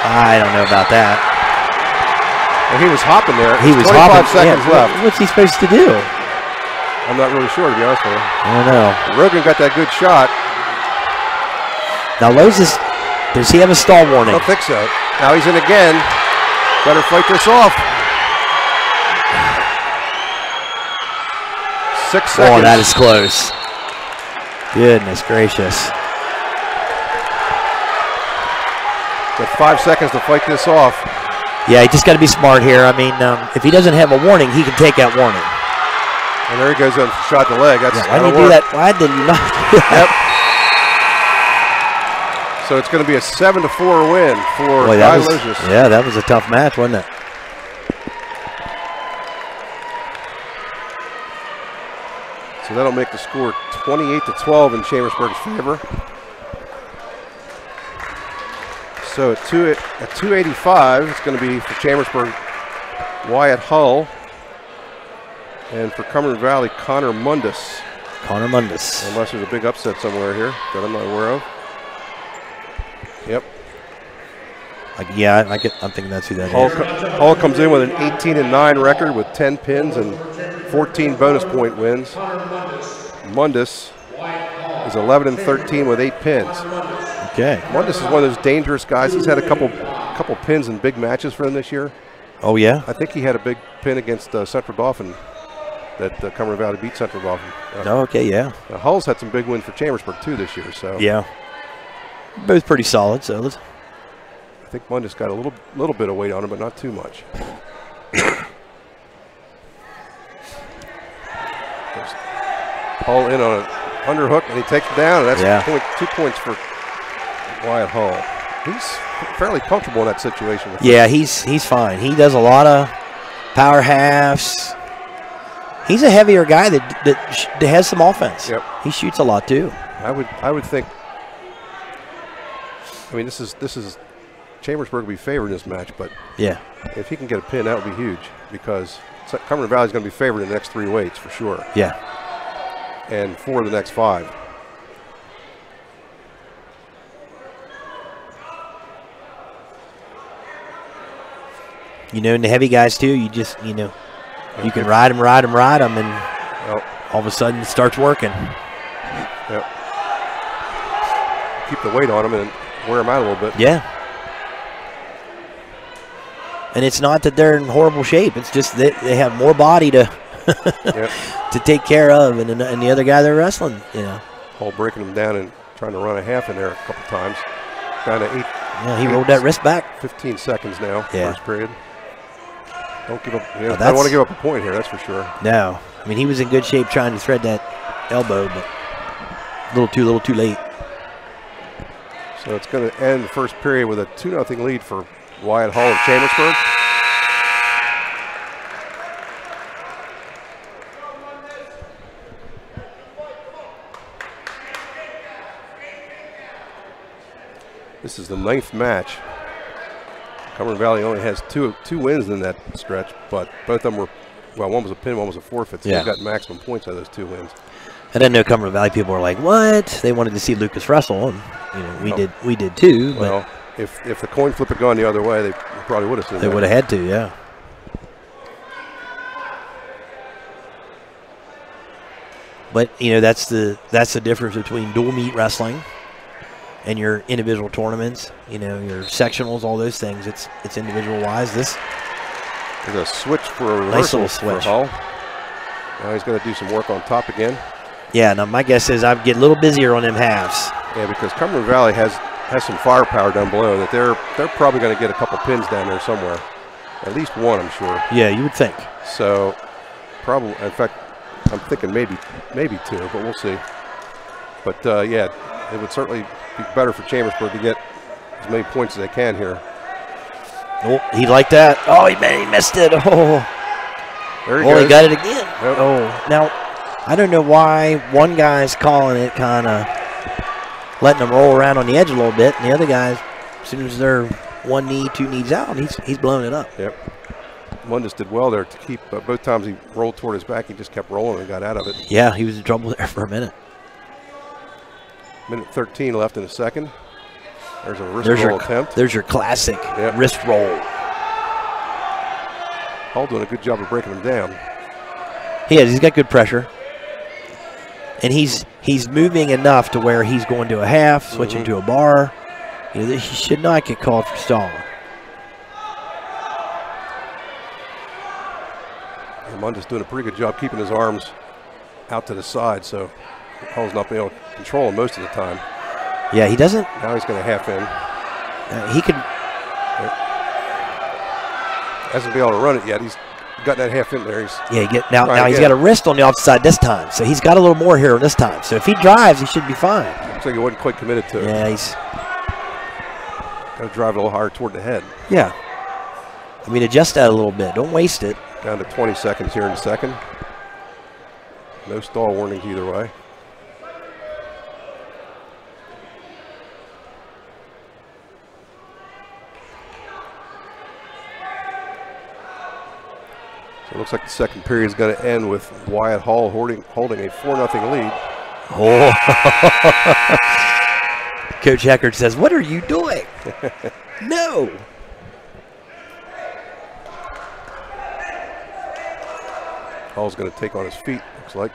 I don't know about that. Well, he was hopping there. He was 25 seconds left. What's he supposed to do? I'm not really sure, to be honest with you. I don't know. Rogan got that good shot. Now, Logis, does he have a stall warning? I don't think so. Now he's in again. Better fight this off. 6 seconds. Oh, that is close. Goodness gracious. Got 5 seconds to fight this off. Yeah, he just got to be smart here. I mean, if he doesn't have a warning, he can take that warning. And there he goes on shot the leg. That's why did you do that? Why did you not do that? Yep. So it's going to be a 7-4 win for Guy Logis. Yeah, that was a tough match, wasn't it? So that'll make the score 28-12 in Chambersburg's favor. So at 285, it's going to be for Chambersburg, Wyatt Hull. And for Cumberland Valley, Connor Mundus. Connor Mundus. Unless there's a big upset somewhere here that I'm not aware of. Yep. I'm ting that's who that is. Hull comes in with an 18-9 record with 10 pins and 14 bonus point wins. Mundus is 11-13 with 8 pins. Okay. Mundus is one of those dangerous guys. He's had a couple pins in big matches for him this year. Oh, yeah? I think he had a big pin against Central Dauphin that Cumberland Valley beat Central Dauphin. Oh, okay, yeah. Hull's had some big wins for Chambersburg, too, this year. So yeah. Both pretty solid. So let's. I think Mundus got a little bit of weight on him, but not too much. Hull in on an underhook, and he takes it down, and that's 2 points for Wyatt Hull. He's fairly comfortable in that situation. Yeah, he's fine. He does a lot of power halves. He's a heavier guy that has some offense. Yep. He shoots a lot too. I would think. I mean, this is Chambersburg will be favored in this match, but yeah, if he can get a pin, that would be huge because Cumberland Valley is going to be favored in the next 3 weights for sure. Yeah. And 4 of the next 5. You know, and the heavy guys too, you just, you know, you can ride them, and all of a sudden it starts working. Yep. Keep the weight on them and wear them out a little bit. Yeah. And it's not that they're in horrible shape. It's just that they have more body to to take care of, and the other guy they're wrestling, you know. Hull breaking them down and trying to run a half in there a couple times. Down to 8. Yeah, he rolled that wrist back. 15 seconds now, first period. Don't give up. You know, I don't want to give up a point here, that's for sure. No. I mean, he was in good shape trying to thread that elbow, but a little too late. So it's going to end the first period with a 2-0 lead for Wyatt Hull of Chambersburg. This is the 9th match. Cumberland Valley only has two wins in that stretch, but both of them were, well, one was a pin, one was a forfeit. So they got maximum points out of those 2 wins. I didn't know Cumberland Valley people were like, what? They wanted to see Lucas wrestle, and you know, we did too. Well, if the coin flip had gone the other way, they probably would have seen that. They would have had to, yeah. But you know, that's the difference between dual meet wrestling and your individual tournaments. You know, your sectionals, all those things. It's individual wise. This is a switch for a reversal for Hull. Now he's going to do some work on top again. Yeah. Now my guess is I'd get a little busier on them halves. Yeah, because Cumberland Valley has some firepower down below that they're probably going to get a couple pins down there somewhere. At least one, I'm sure. Yeah, you would think. So probably, in fact, I'm thinking maybe 2, but we'll see. But yeah, it would certainly be better for Chambersburg to get as many points as they can here. Oh, he liked that. Oh, he missed it. Oh, there he goes. He got it again. Yep. Oh, now I don't know why one guy's calling it, kind of letting them roll around on the edge a little bit, and the other guys, as soon as they're 1 knee, 2 knees out, he's blowing it up. Yep. Mundus did well there to keep, both times he rolled toward his back, he just kept rolling and got out of it. Yeah, he was in trouble there for a minute. Minute 13 left in the second. There's a wrist roll attempt. There's your classic wrist roll. Hull doing a good job of breaking him down. He's got good pressure. And he's moving enough to where he's going to a half, switching to a bar. You know, he should not get called for stalling. Mundus doing a pretty good job keeping his arms out to the side, so Hull's not being able to control him most of the time. Yeah, he doesn't. Now he's going to half in. He could. Hasn't been able to run it yet. He's got that half in there. Now he's got a wrist on the offside this time, so he's got a little more here this time. So if he drives, he should be fine. Looks like he wasn't quite committed to it. Yeah, he's got to drive a little higher toward the head. Yeah. I mean, adjust that a little bit. Don't waste it. Down to 20 seconds here in the second. No stall warnings either way. So it looks like the second period is going to end with Wyatt Hull holding a 4-0 lead. Oh. Coach Eckert says, "What are you doing?" No. Hull's going to take on his feet, looks like.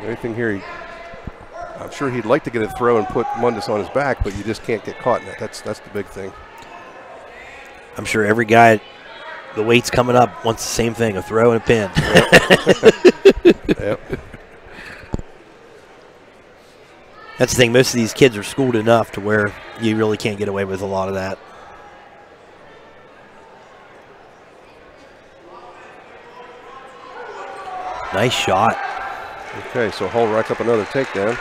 Anything here, I'm sure he'd like to get a throw and put Mundus on his back, but you just can't get caught in that. That's the big thing. I'm sure every guy, the weight's coming up, wants the same thing, a throw and a pin. Yep. That's the thing. Most of these kids are schooled enough to where you really can't get away with a lot of that. Nice shot. Okay, so Hull racks up another takedown.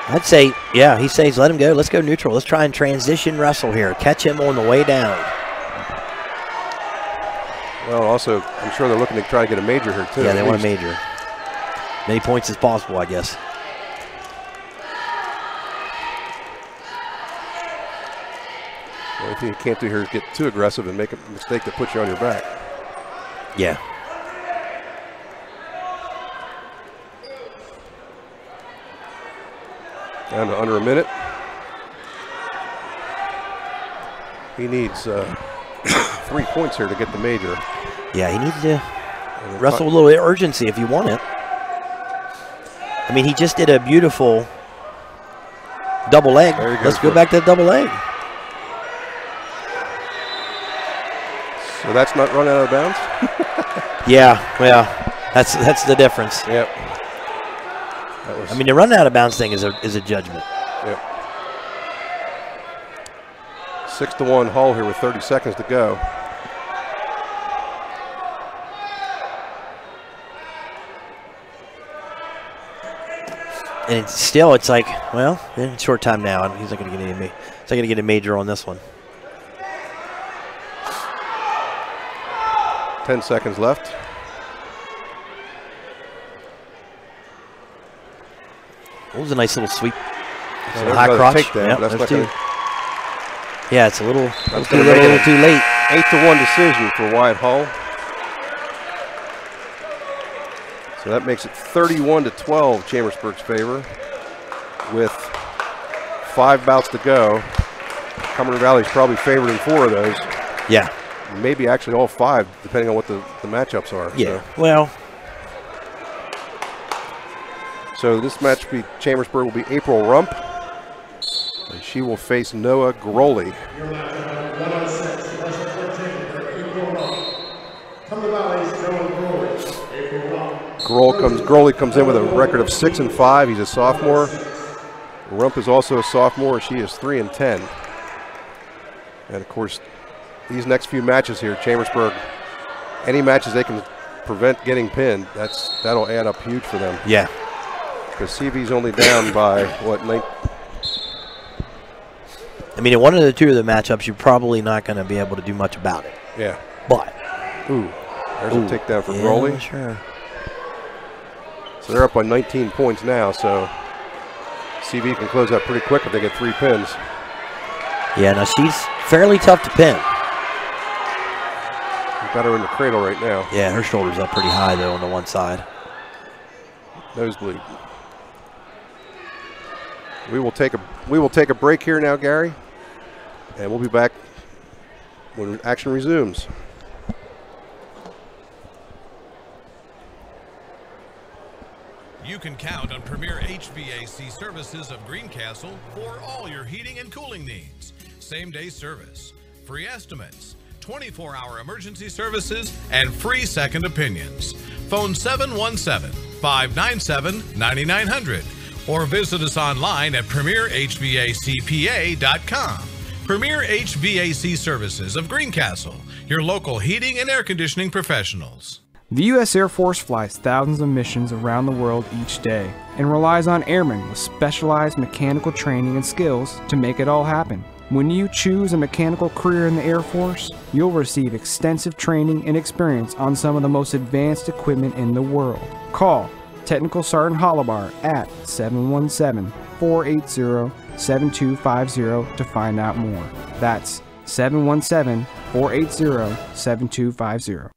I'd say, yeah, he says let him go. Let's go neutral. Let's try and transition wrestle here. Catch him on the way down. Well, also, I'm sure they're looking to try to get a major here, too. Yeah, they want a major. Many points as possible, I guess. The only thing you can't do here is get too aggressive and make a mistake that puts you on your back. Yeah. Down to under a minute. He needs 3 points here to get the major. Yeah, he needs to wrestle with a little urgency if you want it. I mean, he just did a beautiful double leg. Let's go back to the double leg. So that's not run out of bounds? Yeah, well, that's the difference. Yep. I mean, the run out of bounds thing is a judgment. Yep. 6-1 Hull here with 30 seconds to go. And it's like, well, short time now. He's not going to get any. He's not going to get a major on this one. 10 seconds left. It was a nice little sweep. High crotch. Takedown, Yep, that's two. Yeah, it's a little too late. 8-1 decision for Wyatt Hull. So that makes it 31-12 Chambersburg's favor with 5 bouts to go. Cumberland Valley's probably favored in 4 of those. Yeah. Maybe actually all 5, depending on what the matchups are. Yeah, so. well. So this match Chambersburg will be April Rump. And she will face Noah Groley. Groley comes in with a record of 6-5. He's a sophomore. Rump is also a sophomore. She is 3-10. And of course, these next few matches here, Chambersburg, any matches they can prevent getting pinned, that'll add up huge for them. Yeah. Because CV's only down by, what, 9? I mean, in one of the two of the matchups, you're probably not going to be able to do much about it. Yeah. But. There's a takedown for Groley. Sure. So they're up by 19 points now, so CV can close out pretty quick if they get 3 pins. Yeah, now she's fairly tough to pin. We've got her in the cradle right now. Yeah, her shoulder's up pretty high, though, on the one side. Nosebleed. We will take a break here now, Gary, and we'll be back when action resumes. You can count on Premier HVAC Services of Greencastle for all your heating and cooling needs. Same-day service, free estimates, 24-hour emergency services, and free second opinions. Phone 717-597-9900 or visit us online at premierhvacpa.com. Premier HVAC Services of Greencastle, your local heating and air conditioning professionals. The U.S. Air Force flies thousands of missions around the world each day and relies on airmen with specialized mechanical training and skills to make it all happen. When you choose a mechanical career in the Air Force, you'll receive extensive training and experience on some of the most advanced equipment in the world. Call Technical Sergeant Hollabar at 717-480-7250 to find out more. That's 717-480-7250.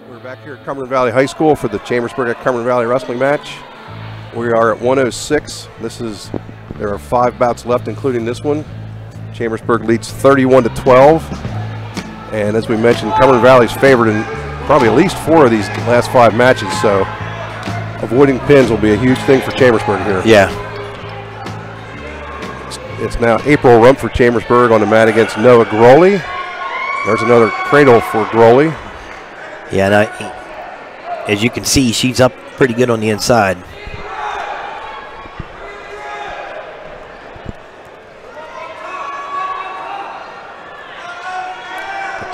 We're back here at Cumberland Valley High School for the Chambersburg at Cumberland Valley wrestling match. We are at 106. There are 5 bouts left, including this one. Chambersburg leads 31-12. And as we mentioned, Cumberland Valley's favored in probably at least 4 of these last 5 matches. So avoiding pins will be a huge thing for Chambersburg here. Yeah. It's now April Rump for Chambersburg on the mat against Noah Groley. There's another cradle for Groley. Yeah, now, as you can see, she's up pretty good on the inside.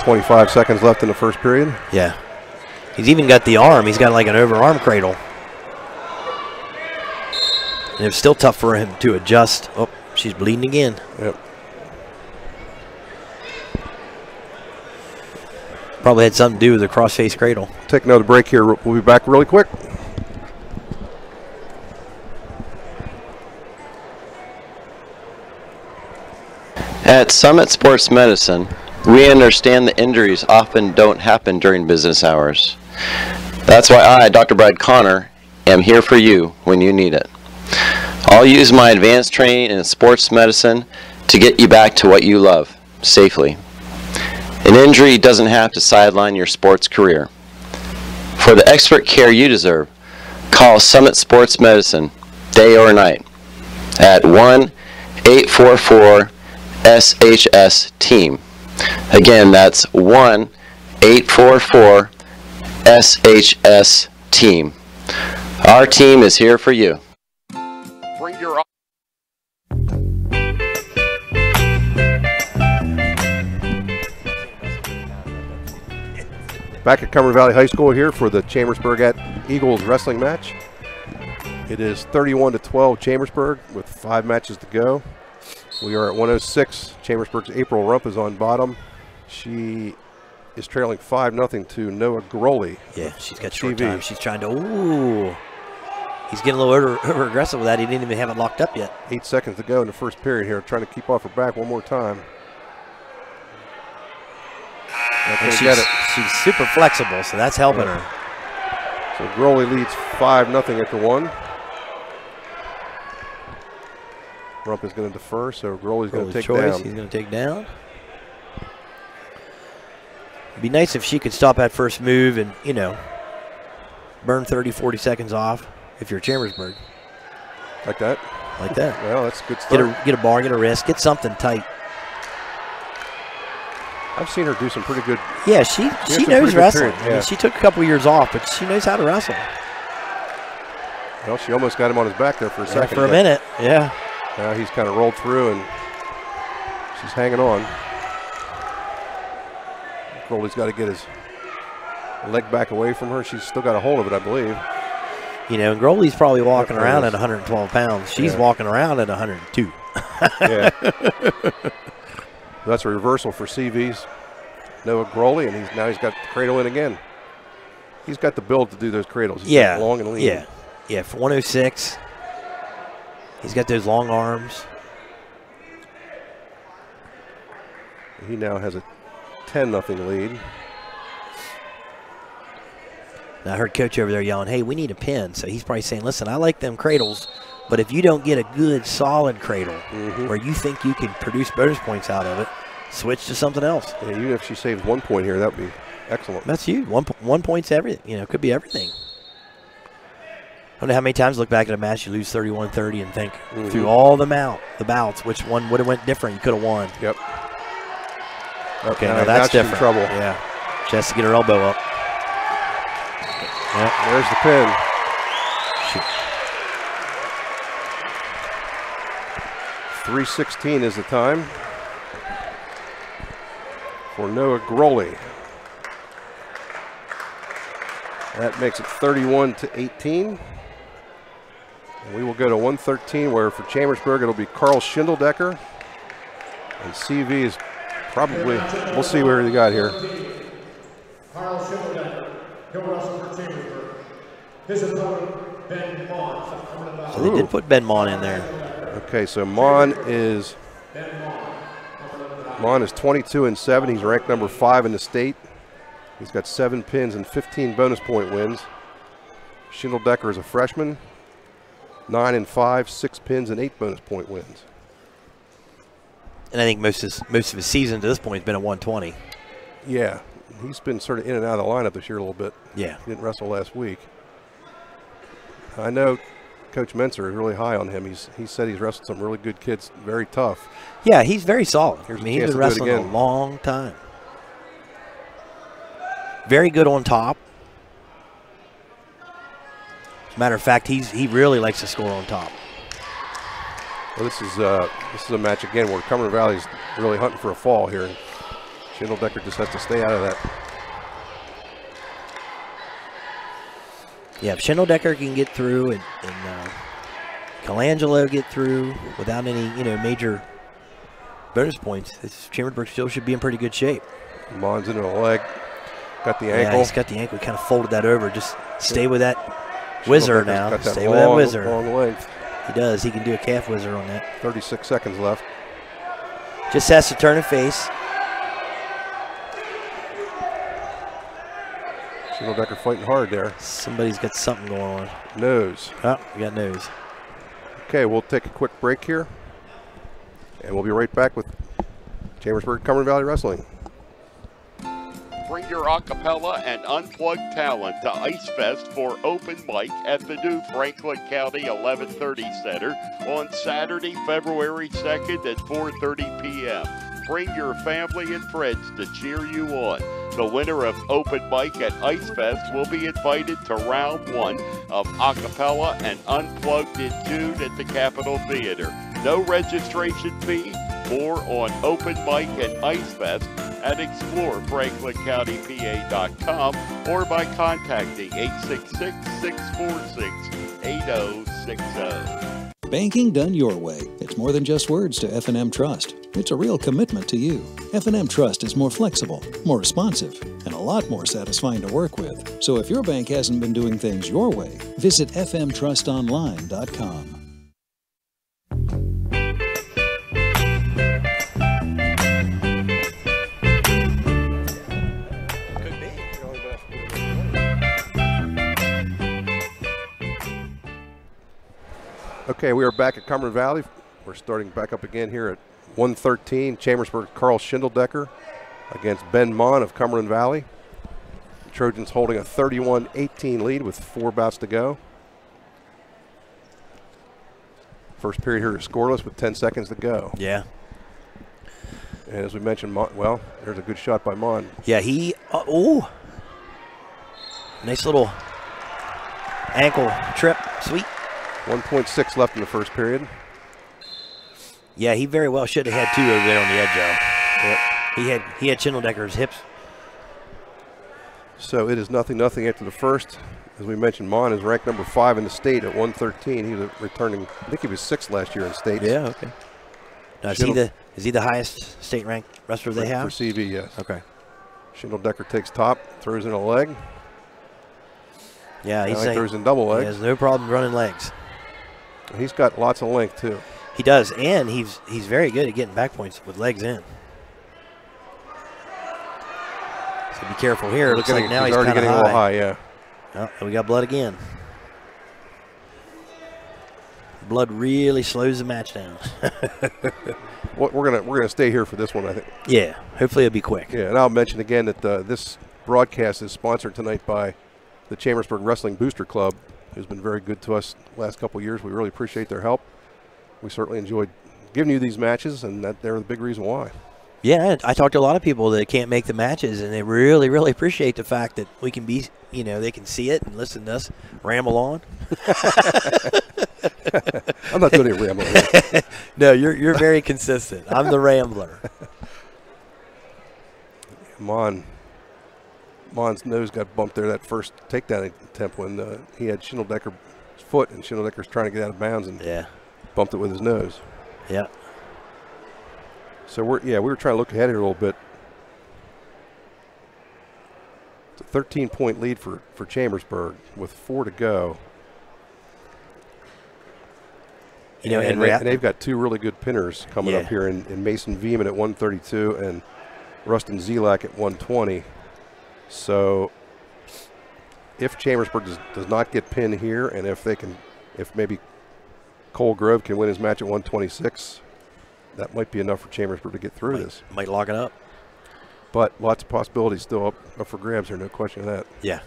.25 seconds left in the first period. Yeah. He's even got the arm. He's got like an overarm cradle. And it's still tough for him to adjust. Oh, she's bleeding again. Yep. Probably had something to do with the cross-face cradle. Take another break here. We'll be back really quick. At Summit Sports Medicine, we understand that injuries often don't happen during business hours. That's why I, Dr. Brad Connor, am here for you when you need it. I'll use my advanced training in sports medicine to get you back to what you love, safely. An injury doesn't have to sideline your sports career. For the expert care you deserve, call Summit Sports Medicine, day or night, at 1-844-SHS-TEAM. Again, that's 1-844-SHS-TEAM. Our team is here for you. Bring your Back at Cumberland Valley High School here for the Chambersburg at Eagles wrestling match. It is 31-12 Chambersburg with 5 matches to go. We are at 106. Chambersburg's April Rump is on bottom. She is trailing 5-0 to Noah Groley. Yeah, she's got short time. She's trying to, ooh. He's getting a little over aggressive with that. He didn't even have it locked up yet. 8 seconds to go in the first period here. Trying to keep off her back one more time. And she's super flexible, so that's helping her. So Groley leads 5-0 after 1. Rump is going to defer, so Groley's going to take down. He's going to take down. It'd be nice if she could stop that first move and, you know, burn 30, 40 seconds off if you're Chambersburg. Like that? Like that. Well, that's a good start. Get a bar, get a wrist, get something tight. I've seen her do some pretty good. Yeah, she knows wrestling. I mean, she took a couple years off, but she knows how to wrestle. Well, she almost got him on his back there for a second. For a minute, yeah. Now he's kind of rolled through, and she's hanging on. Groley's got to get his leg back away from her. She's still got a hold of it, I believe. You know, and Groley's probably walking around at 112 pounds. She's walking around at 102. Yeah. That's a reversal for CV's Noah Groley, and now he's got the cradle in again. He's got the build to do those cradles. He's got long and lean. Yeah, for 106. He's got those long arms. He now has a 10-0 lead. Now I heard coach over there yelling, hey, we need a pin. So he's probably saying, listen, I like them cradles, but if you don't get a good, solid cradle where you think you can produce bonus points out of it, switch to something else. Yeah, even if she saves 1 point here, that would be excellent. That's huge. 1 point's everything. You know, it could be everything. I don't know how many times you look back at a match, you lose 31-30 and think through all the bouts, which one would have went different, you could have won. Yep. Okay, now that's different. In trouble. Yeah. She has to get her elbow up. Yep. There's the pin. Shoot. 3:16 is the time for Noah Groley. That makes it 31-18. And we will go to 113, where for Chambersburg it'll be Carl Schindeldecker. And CV is probably, we'll see where he got here. Carl Schindeldecker, he'll wrestle for Chambersburg. His opponent, Ben Mon. So they did put Ben Mon in there. Okay, so Mon is 22-7. He's ranked number 5 in the state. He's got 7 pins and 15 bonus point wins. Schindeldecker is a freshman, 9-5, 6 pins and 8 bonus point wins. And I think most of his season to this point has been at 120. Yeah, he's been sort of in and out of the lineup this year a little bit. Yeah. He didn't wrestle last week. I know Coach Menser is really high on him. He said he's wrestled some really good kids, very tough. Yeah, he's very solid. Here's He's been wrestling a long time. Very good on top. As a matter of fact, he really likes to score on top. Well, this is a match again where Cumberland Valley is really hunting for a fall here. Schindeldecker just has to stay out of that. Yeah, if Schindeldecker can get through and Colangelo get through without any major bonus points, Chambersburg still should be in pretty good shape. Mon's into the leg, got the ankle. Yeah, he's got the ankle. He kind of folded that over. Just stay with that whizzer now. Stay with that whizzer. Long length. He does. He can do a calf whizzer on that. 36 seconds left. Just has to turn and face. Schindeldecker fighting hard there. Somebody's got something going on. Nose. Oh, we got nose. Okay, we'll take a quick break here, and we'll be right back with Chambersburg Cumberland Valley Wrestling. Bring your acapella and unplugged talent to Ice Fest for open mic at the new Franklin County 1130 Center on Saturday, February 2nd at 4:30 p.m. Bring your family and friends to cheer you on. The winner of open mic at Ice Fest will be invited to round 1 of acapella and unplugged in June at the Capitol Theater. No registration fee. More on open mic and Ice Fest at explorefranklincountypa.com or by contacting 866-646-8060. Banking done your way. It's more than just words to F&M Trust. It's a real commitment to you. F&M Trust is more flexible, more responsive, and a lot more satisfying to work with. So if your bank hasn't been doing things your way, visit fmtrustonline.com. Okay, we are back at Cumberland Valley. We're starting back up again here at 113. Chambersburg Carl Schindeldecker against Ben Mon of Cumberland Valley. The Trojans holding a 31-18 lead with 4 bouts to go. First period here is scoreless with 10 seconds to go. Yeah. And as we mentioned, well, there's a good shot by Mon. Yeah, he, nice little ankle trip, sweet. 1.6 left in the first period. Yeah, he very well should have had 2 over there on the edge, though. Yep. He had Schindeldecker's hips. So it is 0-0 after the first. As we mentioned, Mon is ranked number 5 in the state at 113. He was returning, I think he was 6th last year in state. Yeah, okay. Now, is he the highest state-ranked wrestler they have? For CV, yes. Okay. Schindeldecker takes top, throws in a leg. Yeah, he's throws in double leg. He has no problem running legs. He's got lots of length too. He does, and he's very good at getting back points with legs in. So be careful here. Looks like now he's already getting a little high, yeah. Oh, and we got blood again. Blood really slows the match down. We're gonna stay here for this one, I think. Yeah, hopefully it'll be quick. Yeah, and I'll mention again that this broadcast is sponsored tonight by the Chambersburg Wrestling Booster Club, who's been very good to us the last couple of years. We really appreciate their help. We certainly enjoyed giving you these matches, and that they're the big reason why. Yeah, I talked to a lot of people that can't make the matches, and they really, really appreciate the fact that we can be, they can see it and listen to us ramble on. I'm not doing any rambling. No, you're very consistent. I'm the rambler. Mon's nose got bumped there that first takedown attempt when he had Schindeldecker's foot, and Schindeldecker's trying to get out of bounds and bumped it with his nose. Yeah. So we were trying to look ahead here a little bit. It's a 13-point lead for Chambersburg with 4 to go. And they've got 2 really good pinners coming up here in Mason Veeman at 132 and Rustin Zelak at 120. So if Chambersburg does not get pinned here, and if maybe Cole Grove can win his match at 126, that might be enough for Chambersburg to get through this. Might lock it up. But lots of possibilities still up for grabs here, no question of that. Yeah.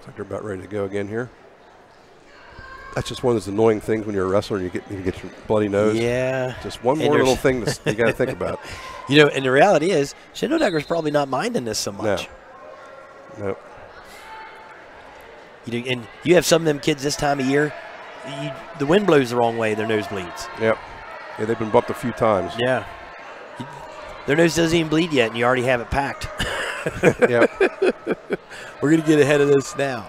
Looks like they're about ready to go again here. That's just one of those annoying things when you're a wrestler and you get your bloody nose. Yeah. Just one more little thing that you got to think about. You know, and the reality is, Schindeldecker's probably not minding this so much. No. Nope. You know, and you have some of them kids this time of year, the wind blows the wrong way, their nose bleeds. Yep. Yeah, they've been bumped a few times. Yeah. Their nose doesn't even bleed yet, and you already have it packed. Yep. We're going to get ahead of this now.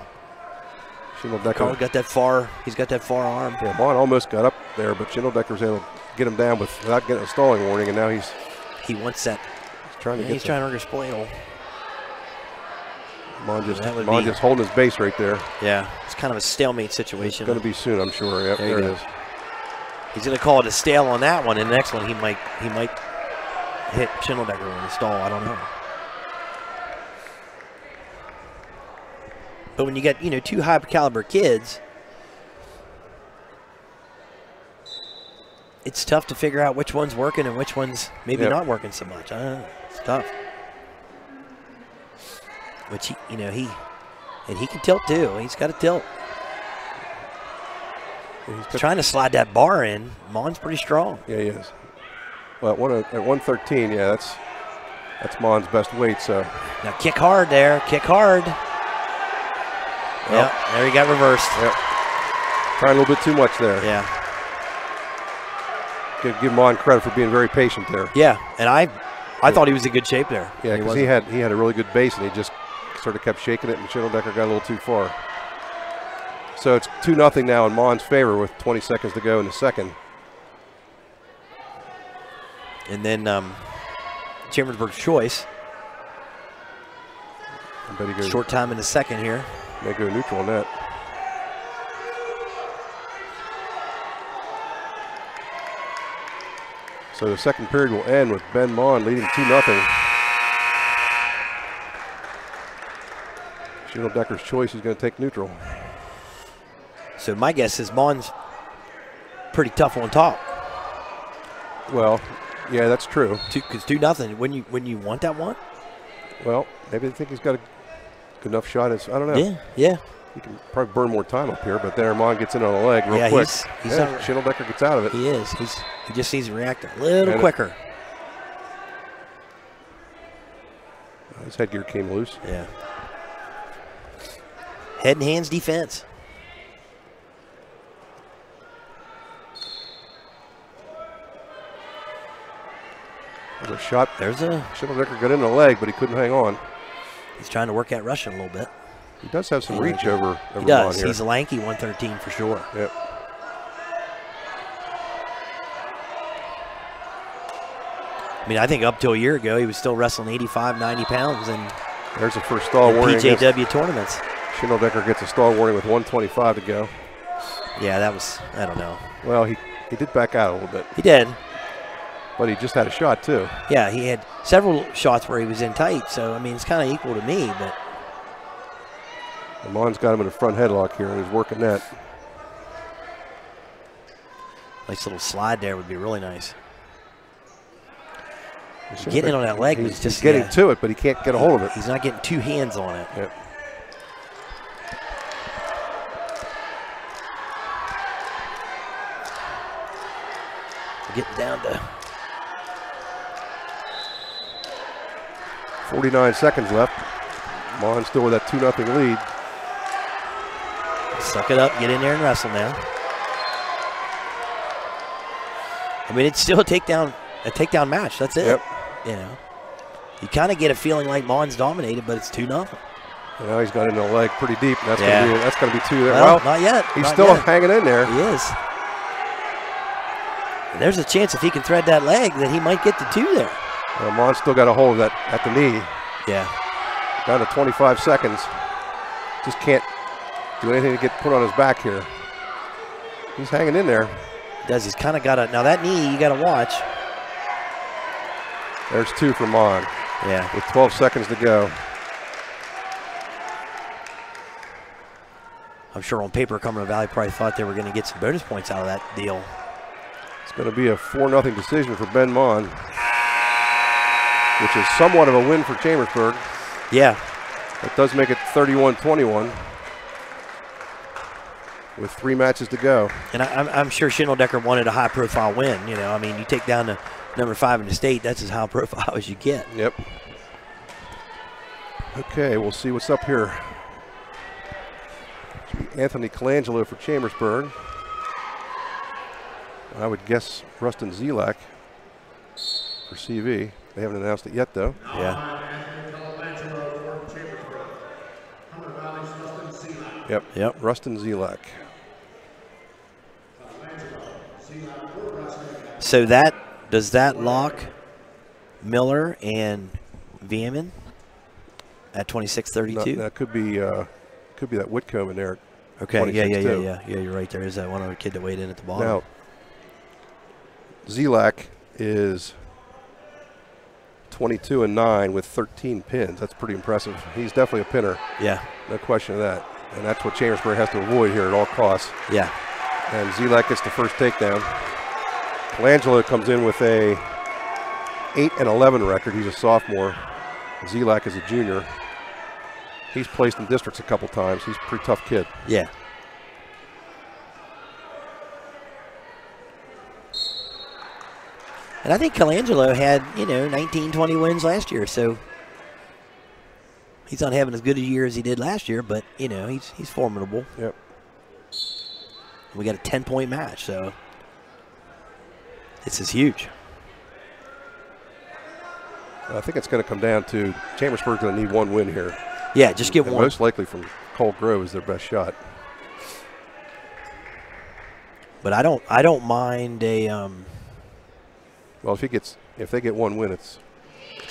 Schindeldecker got that far. He's got that far arm. Yeah, Vaughn almost got up there, but Schindeldecker's able to get him down without getting a stalling warning, and now he wants that. He's trying to he's trying to work a spoil. Mon just holding his base right there. Yeah, it's kind of a stalemate situation. It's going to be soon, I'm sure. Yep, there it is. He's going to call it a stale on that one, and the next one he might hit Schindeldecker in the stall. I don't know. But when you get, two high caliber kids, it's tough to figure out which one's working and which one's maybe not working so much. It's tough. Which he can tilt too. He's got to tilt. He's trying to slide that bar in. Mon's pretty strong. Yeah, he is. Well, at 113, yeah, that's Mon's best weight. So now kick hard there. Kick hard. Yeah, there he got reversed. Yep. Trying a little bit too much there. Yeah. Give Mon credit for being very patient there. Yeah, and I thought he was in good shape there. Yeah, because he had a really good base, and he just sort of kept shaking it, and Schindeldecker got a little too far. So it's 2-0 now in Mon's favor with 20 seconds to go in the second. And then Chambersburg's choice. Short time in the second here. May go neutral on that. So the second period will end with Ben Mon leading 2-0. Schindeldecker's choice is going to take neutral. So my guess is Mon's pretty tough on top. Well, yeah, that's true. Because 2-0 when you want that one. Well, maybe they think he's got a good enough shot. I don't know. Yeah. He can probably burn more time up here, but then Mon gets in on the leg real quick. Schindeldecker gets out of it. He is. He just needs to react a little quicker. His headgear came loose. Yeah. Head and hands defense. There's a shot. Schindeldecker got in the leg, but he couldn't hang on. He's trying to work that Russian a little bit. He does have some reach over He does. Mon here. He's a lanky 113 for sure. Yep. I mean, I think up till a year ago, he was still wrestling 85, 90 pounds. And there's the first stall warning. PJW tournaments. Schindeldecker gets a stall warning with 125 to go. Yeah, that was, I don't know. Well, he did back out a little bit. He did. But he just had a shot, too. Yeah, he had several shots where he was in tight. So, I mean, it's kind of equal to me. But Mon's got him in a front headlock here, and he's working that. Nice little slide there would be really nice. Getting in on that leg was just getting to it, but he can't get a hold of it. He's not getting two hands on it. Yep. We're getting down to 49 seconds left. Mon still with that 2-0 lead. Suck it up, get in there and wrestle now. I mean, it's still a takedown match. That's it. Yep. You know, you kind of get a feeling like Mon's dominated, but it's 2-0. And now he's got in the leg pretty deep. And that's going to be two there. Well, not yet. He's still hanging in there. He is. And there's a chance if he can thread that leg that he might get to two there. Well, Mon's still got a hold of that at the knee. Yeah. Down to 25 seconds. Just can't do anything to get put on his back here. He's hanging in there. He does. He's kind of got now that knee you got to watch. There's two for Mon. Yeah. With 12 seconds to go. I'm sure on paper, Cumberland Valley probably thought they were going to get some bonus points out of that deal. It's going to be a 4-0 decision for Ben Mon, which is somewhat of a win for Chambersburg. Yeah. It does make it 31-21. with 3 matches to go. And I'm sure Schindeldecker wanted a high-profile win. You know, I mean, you take down the number 5 in the state, that's as high-profile as you get. Yep. Okay, we'll see what's up here. Anthony Colangelo for Chambersburg. I would guess Rustin Zelak for CV. They haven't announced it yet, though. Yeah. Yep. Rustin Zelak. So does that lock Miller and Vieman at 26-32? No, that could be that Whitcomb in there. Okay. Yeah. You're right. There is that one other kid that weighed in at the bottom. Now, Zelak is 22-9 with 13 pins. That's pretty impressive. He's definitely a pinner. Yeah. No question of that. And that's what Chambersburg has to avoid here at all costs. Yeah. And Zelak gets the first takedown. Colangelo comes in with a 8-11 record. He's a sophomore. Zelak is a junior. He's placed in districts a couple times. He's a pretty tough kid. Yeah. And I think Colangelo had, 19, 20 wins last year, so he's not having as good a year as he did last year, but, he's formidable. Yep. We got a 10-point match, so this is huge. I think it's going to come down to Chambersburg's going to need 1 win here. Yeah, just get and one. Most likely from Cold Grove is their best shot. But I don't mind a. Well, if they get 1 win, it's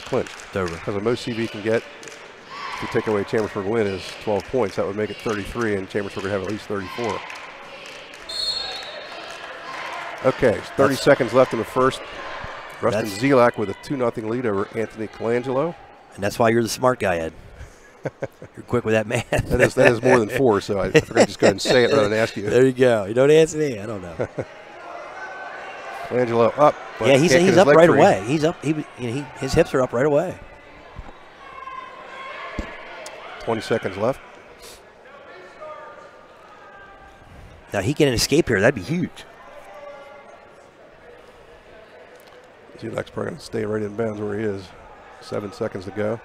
clinched. It's over. Because the most CV can get, if you take away Chambersburg win, is 12 points. That would make it 33, and Chambersburg would have at least 34. Okay, 30 seconds left in the first. Rustin Zelak with a 2-0 lead over Anthony Colangelo. And that's why you're the smart guy, Ed. You're quick with that math. that is more than 4, so I forgot to just go ahead and say it rather than ask you. There you go. You don't answer me. I don't know. Colangelo up. Yeah, he's up right away. He's up. His hips are up right away. 20 seconds left. Now he can escape here. That'd be huge. Zelak's probably going to stay right in bounds where he is. 7 seconds to go.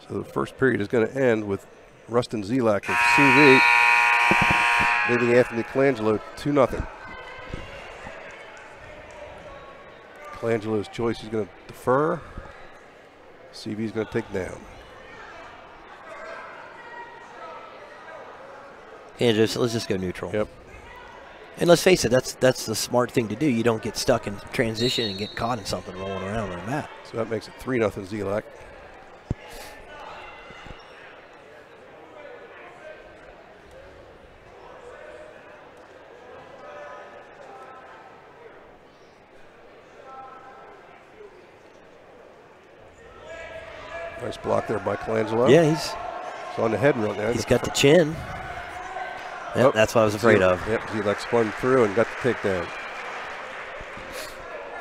So the first period is going to end with Rustin Zelak of CV leading Anthony Colangelo 2-0. Colangelo's choice, he's going to defer. CV's going to take down. Yeah, let's just go neutral. Yep. And let's face it, that's the smart thing to do. You don't get stuck in transition and get caught in something rolling around on the mat. So that makes it 3-0 Zelak. Nice block there by Colangelo. Yeah, he's on the head right now. He's got the chin. Yep, that's what I was afraid of. Yep, Zelak spun through and got the takedown.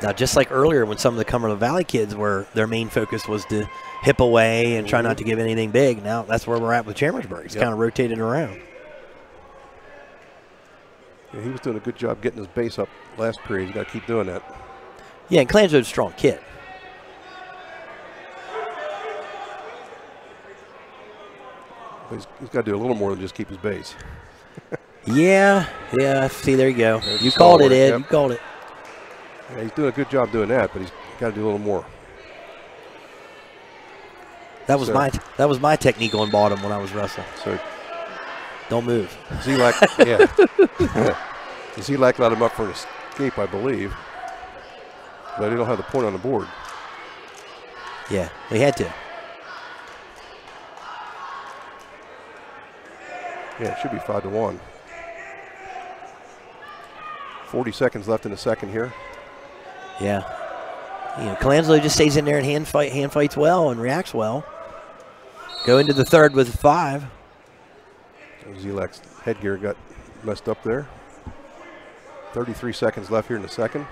Now, just like earlier when some of the Cumberland Valley kids were, their main focus was to hip away and try not to give anything big. Now that's where we're at with Chambersburg. He's kind of rotated around. Yeah, he was doing a good job getting his base up last period. He's got to keep doing that. Yeah, and Colangelo's a strong kid. He's got to do a little more than just keep his base. Yeah. See, there you go. You called it, Ed. Yep. You called it. Yeah, he's doing a good job doing that, but he's got to do a little more. That was my technique on bottom when I was wrestling. So don't move. Zelak, Zelak let him up for an escape, I believe, but he don't have the point on the board. Yeah, he had to. Yeah, it should be 5-1. 40 seconds left in the second here. Yeah. Colangelo just stays in there and hand fights well and reacts well. Go into the third with 5. Zelak's headgear got messed up there. 33 seconds left here in the second.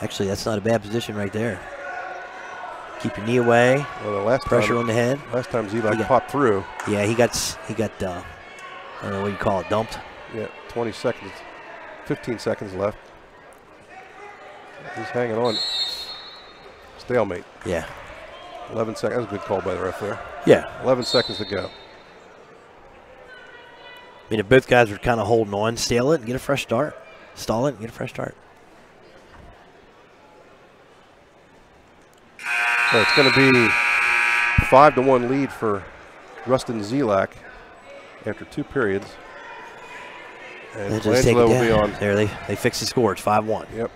Actually, that's not a bad position right there. Keep your knee away. Well, the last pressure time, on the head. Last time Zelak popped through. Yeah, he got I don't know what you call it, dumped. Yeah, 20 seconds, 15 seconds left. He's hanging on. Stalemate. Yeah. 11 seconds. That was a good call by the ref there. Yeah. 11 seconds to go. I mean, if both guys were kind of holding on, stall it and get a fresh start. Stall it and get a fresh start. So it's going to be 5-1 lead for Rustin Zelak after 2 periods. And Colangelo will be on. There, they fixed the score. It's 5-1. Yep.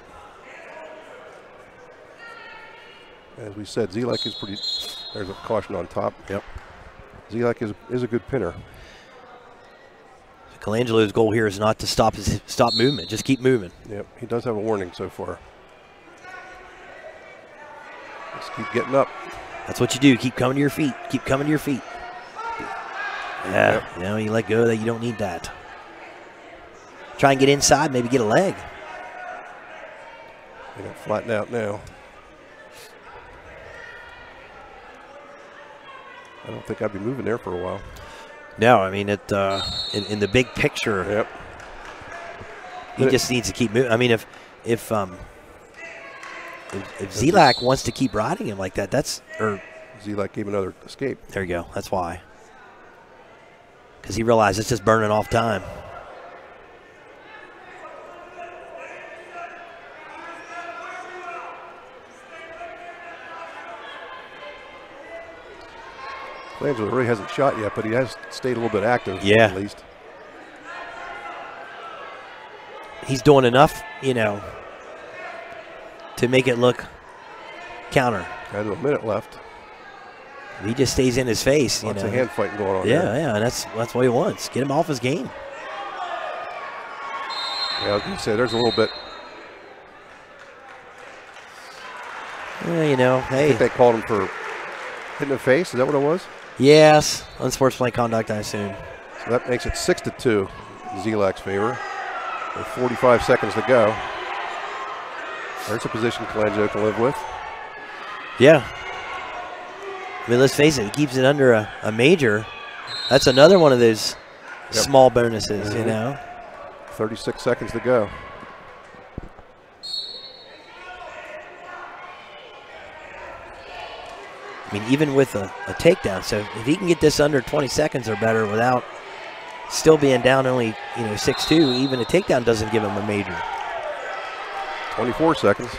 As we said, Zelak is pretty. There's a caution on top. Yep. Zelak is a good pinner. Colangelo's goal here is not to stop movement. Just keep moving. Yep. He does have a warning so far. Just keep getting up. That's what you do. Keep coming to your feet. Keep coming to your feet. Yeah. Yep. You know, you let go of that. You don't need that. Try and get inside. Maybe get a leg. They got flattened out now. I don't think I'd be moving there for a while. No, I mean, in the big picture, yep. He just needs to keep moving. I mean, if Zelak wants to keep riding him like that, Zelak gave another escape. There you go. That's why. Because he realized it's just burning off time. Colangelo really hasn't shot yet, but he has stayed a little bit active. Yeah. At least. He's doing enough, you know, to make it look counter. Got a minute left. He just stays in his face. Lots of hand fighting going on. Yeah, there. yeah, and that's what he wants. Get him off his game. Yeah, I was going to say, there's a little bit. Yeah, you know, hey. I think they called him for hitting the face. Is that what it was? Yes, unsportsmanlike conduct, I assume. So that makes it 6-2 in Zelak's favor. With 45 seconds to go. There's a position Colangelo can live with. Yeah. I mean, let's face it, he keeps it under a major. That's another one of those small bonuses, you know. 36 seconds to go. I mean, even with a takedown, so if he can get this under 20 seconds or better without still being down only, 6-2, even a takedown doesn't give him a major. 24 seconds.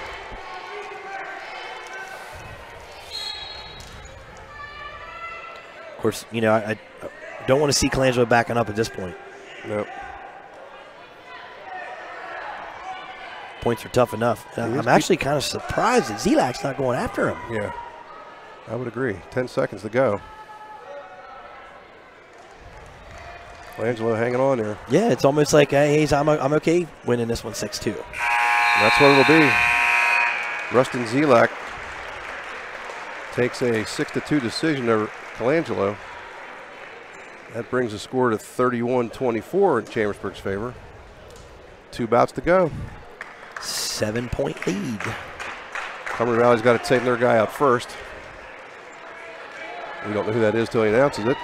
Of course, I don't want to see Colangelo backing up at this point. Nope. Points are tough enough. I'm actually kind of surprised that Zelak's not going after him. Yeah, I would agree. 10 seconds to go. Colangelo hanging on there. Yeah, it's almost like, hey, I'm okay winning this one 6-2. That's what it'll be. Rustin Zelak takes a 6-2 decision over Colangelo. That brings the score to 31-24 in Chambersburg's favor. 2 bouts to go. 7-point lead. Cumberland Valley's got to take their guy out first. We don't know who that is till he announces it.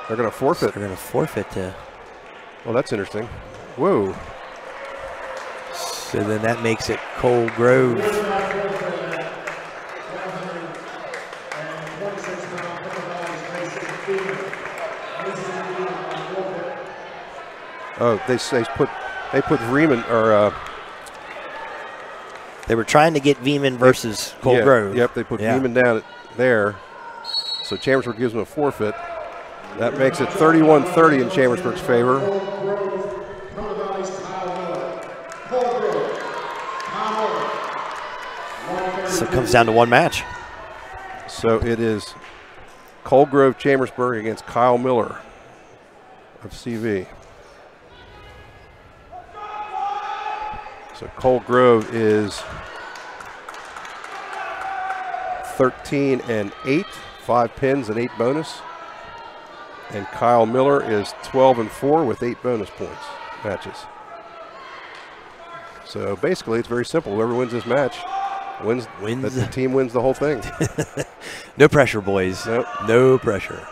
They're going to forfeit. They're going to forfeit to. Well, that's interesting. Whoa. So then that makes it Cole Grove. Oh, they put Riemann or. They were trying to get Veeman versus Cole Grove. Yep, they put Veeman down there. So Chambersburg gives them a forfeit. That makes it 31-30 in Chambersburg's favor. So it comes down to one match. So it is Cole Grove Chambersburg against Kyle Miller of CV. So Cole Grove is 13-8, 5 pins and 8 bonus. And Kyle Miller is 12-4 with 8 bonus points matches. So basically it's very simple. Whoever wins this match wins. The team wins the whole thing. No pressure, boys. Nope. No pressure.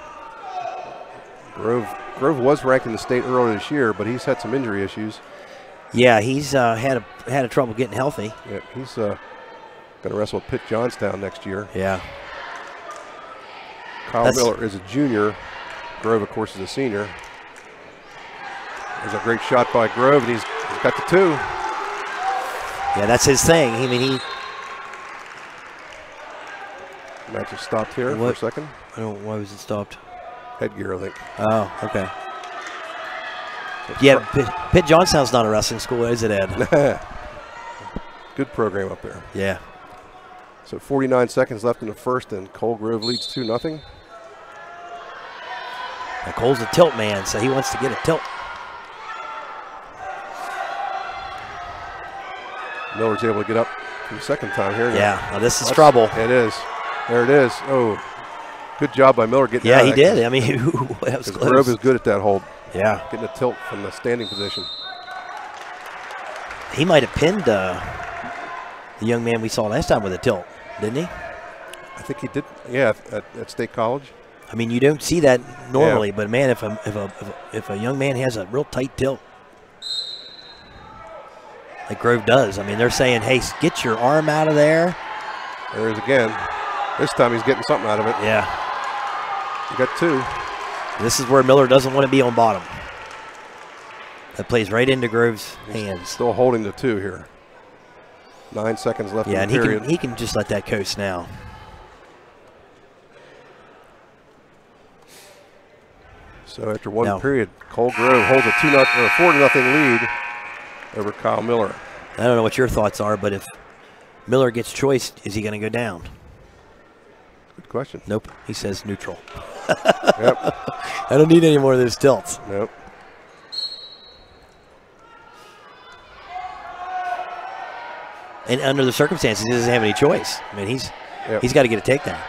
Grove was ranked in the state earlier this year, but he's had some injury issues. Yeah, he's had a trouble getting healthy. Yeah, he's going to wrestle at Pitt Johnstown next year. Yeah. Kyle Miller is a junior. Grove, of course, is a senior. There's a great shot by Grove, and he's got the 2. Yeah, that's his thing. I mean, match is stopped here for a second. I don't. Why was it stopped? Headgear, I think. Oh, okay. Yeah, Pitt Johnstown's not a wrestling school, is it, Ed? Good program up there. Yeah. So 49 seconds left in the first, and Cole Grove leads 2-0. Now Cole's a tilt man, so he wants to get a tilt. Miller's able to get up for the second time here. Yeah, now this is trouble. It is. There it is. Oh, good job by Miller getting out. Yeah, he did. I mean, that was close. Grove is good at that hold. Yeah. Getting a tilt from the standing position. He might have pinned the young man we saw last time with a tilt, didn't he? I think he did. Yeah, at State College. I mean, you don't see that normally, but man, if a young man has a real tight tilt, like Grove does, I mean, they're saying, hey, get your arm out of there. There it is again. This time he's getting something out of it. Yeah. You got 2. This is where Miller doesn't want to be on bottom. That plays right into Grove's hands. Still holding the 2 here. 9 seconds left in the period. He can just let that coast now. So after one period, Cole Grove holds a 4-0 lead over Kyle Miller. I don't know what your thoughts are, but if Miller gets choice, is he going to go down? Good question. Nope. He says neutral. Yep. I don't need any more of those tilts. Nope. And under the circumstances, he doesn't have any choice. I mean, he's got to get a takedown.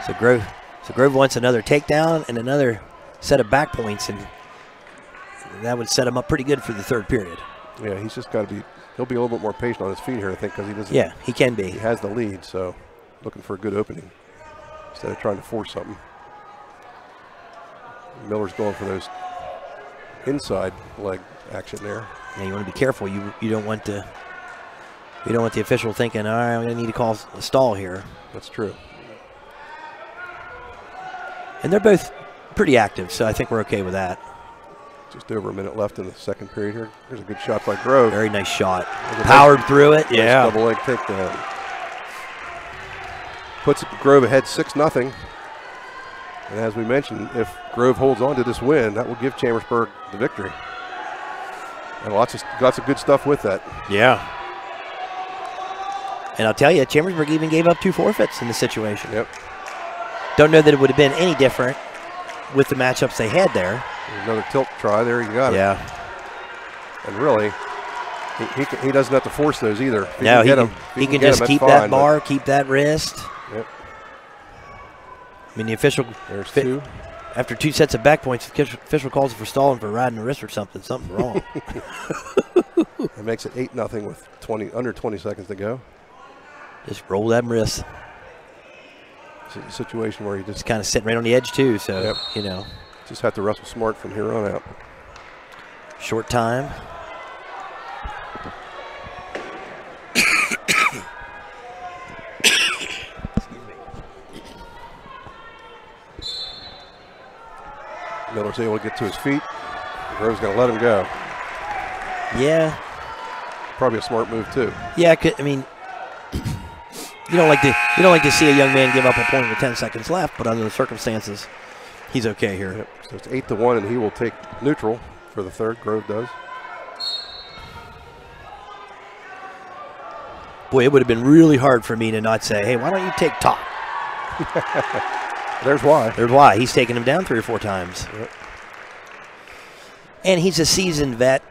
So Grove wants another takedown and another set of back points, and that would set him up pretty good for the third period. Yeah, he's just got to be. He'll be a little bit more patient on his feet here, I think, because he doesn't. Yeah, he can be. He has the lead, so looking for a good opening instead of trying to force something. Miller's going for those inside leg action there. Yeah, you want to be careful. You don't want to. You don't want the official thinking, all right, I'm going to need to call a stall here. That's true. And they're both pretty active, so I think we're okay with that. Just over a minute left in the second period here. There's a good shot by Grove. Very nice shot. Powered through it. Yeah. Double leg takedown. Puts Grove ahead 6-0. And as we mentioned, if Grove holds on to this win, that will give Chambersburg the victory. And lots of good stuff with that. Yeah. And I'll tell you, Chambersburg even gave up 2 forfeits in the situation. Yep. Don't know that it would have been any different with the matchups they had there. There's another tilt try there. You got it. Yeah. And really, he doesn't have to force those either. No, he can just keep that bar, keep that wrist. Yep. I mean, the official. There's 2. After 2 sets of back points, the official calls for stalling for riding the wrist or something. Something wrong. It makes it 8-0 with under 20 seconds to go. Just roll that wrist. It's a situation where you just kind of sitting right on the edge too, so you know. Just have to wrestle smart from here on out. Short time. Miller's able to get to his feet. Grove's going to let him go. Yeah. Probably a smart move too. Yeah, I mean, you don't like to see a young man give up a point with 10 seconds left, but under the circumstances, he's okay here. Yep. So it's 8-1, and he will take neutral for the third. Grove does. Boy, it would have been really hard for me to not say, hey, why don't you take top? There's why. There's why. He's taken him down 3 or 4 times. Yep. And he's a seasoned vet.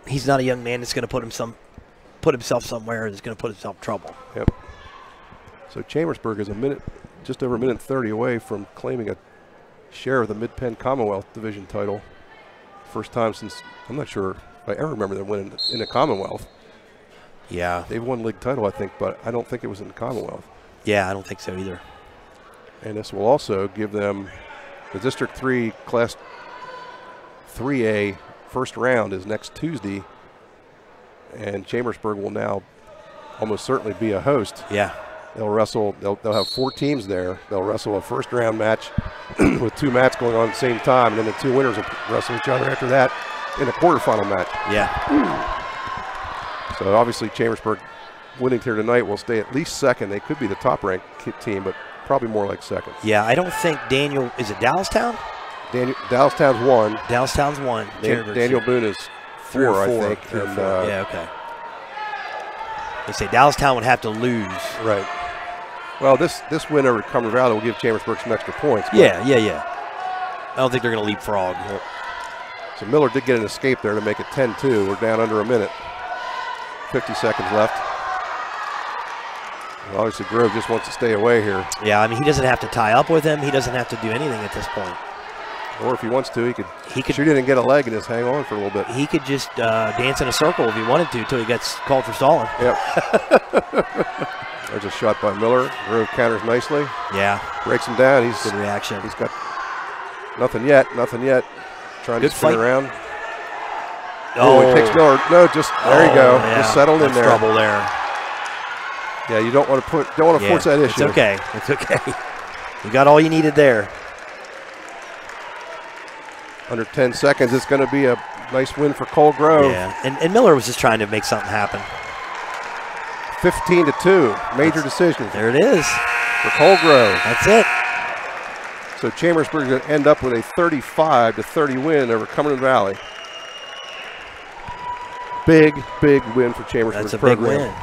He's not a young man that's going to put himself somewhere that's going to put himself in trouble. Yep. So Chambersburg is just over a minute 30 away from claiming a share of the Mid-Penn Commonwealth Division title. First time since, I'm not sure if I ever remember them winning in the Commonwealth. Yeah. They've won league title, I think, but I don't think it was in the Commonwealth. Yeah, I don't think so either. And this will also give them the District 3 Class 3A first round is next Tuesday, and Chambersburg will now almost certainly be a host. Yeah. They'll wrestle, they'll have 4 teams there. They'll wrestle a first round match with 2 mats going on at the same time, and then the 2 winners will wrestle each other after that in a quarterfinal match. Yeah. So obviously Chambersburg winning here tonight will stay at least second. They could be the top ranked team, but probably more like second. Yeah, I don't think Daniel, is it Dallastown? Dallastown's 1. Dallastown's 1. Daniel Boone is 4, I think. And, yeah, okay. They say Dallastown would have to lose. Right. Well, this win over Cumberland Valley will give Chambersburg some extra points. Yeah. I don't think they're going to leapfrog. Yep. So Miller did get an escape there to make it 10-2. We're down under a minute. 50 seconds left. Well, obviously, Grove just wants to stay away here. Yeah, I mean, he doesn't have to tie up with him. He doesn't have to do anything at this point. Or if he wants to, he could shoot in and get a leg and just hang on for a little bit. He could just dance in a circle if he wanted to until he gets called for stalling. Yep. There's a shot by Miller. Grove counters nicely. Yeah. Breaks him down. Good reaction. He's got nothing yet. Trying to spin around. Oh, he takes Miller. No, just there you go. Yeah. Just settled in there. Trouble there. Yeah, you don't want to force that issue. It's okay. It's okay. You got all you needed there. Under 10 seconds, it's going to be a nice win for Cole Grove. Yeah, and Miller was just trying to make something happen. 15-2, major decision. There it is. For Cole Grove. That's it. So Chambersburg is going to end up with a 35-30 win over Cumberland Valley. Big win for Chambersburg. That's a program. big win.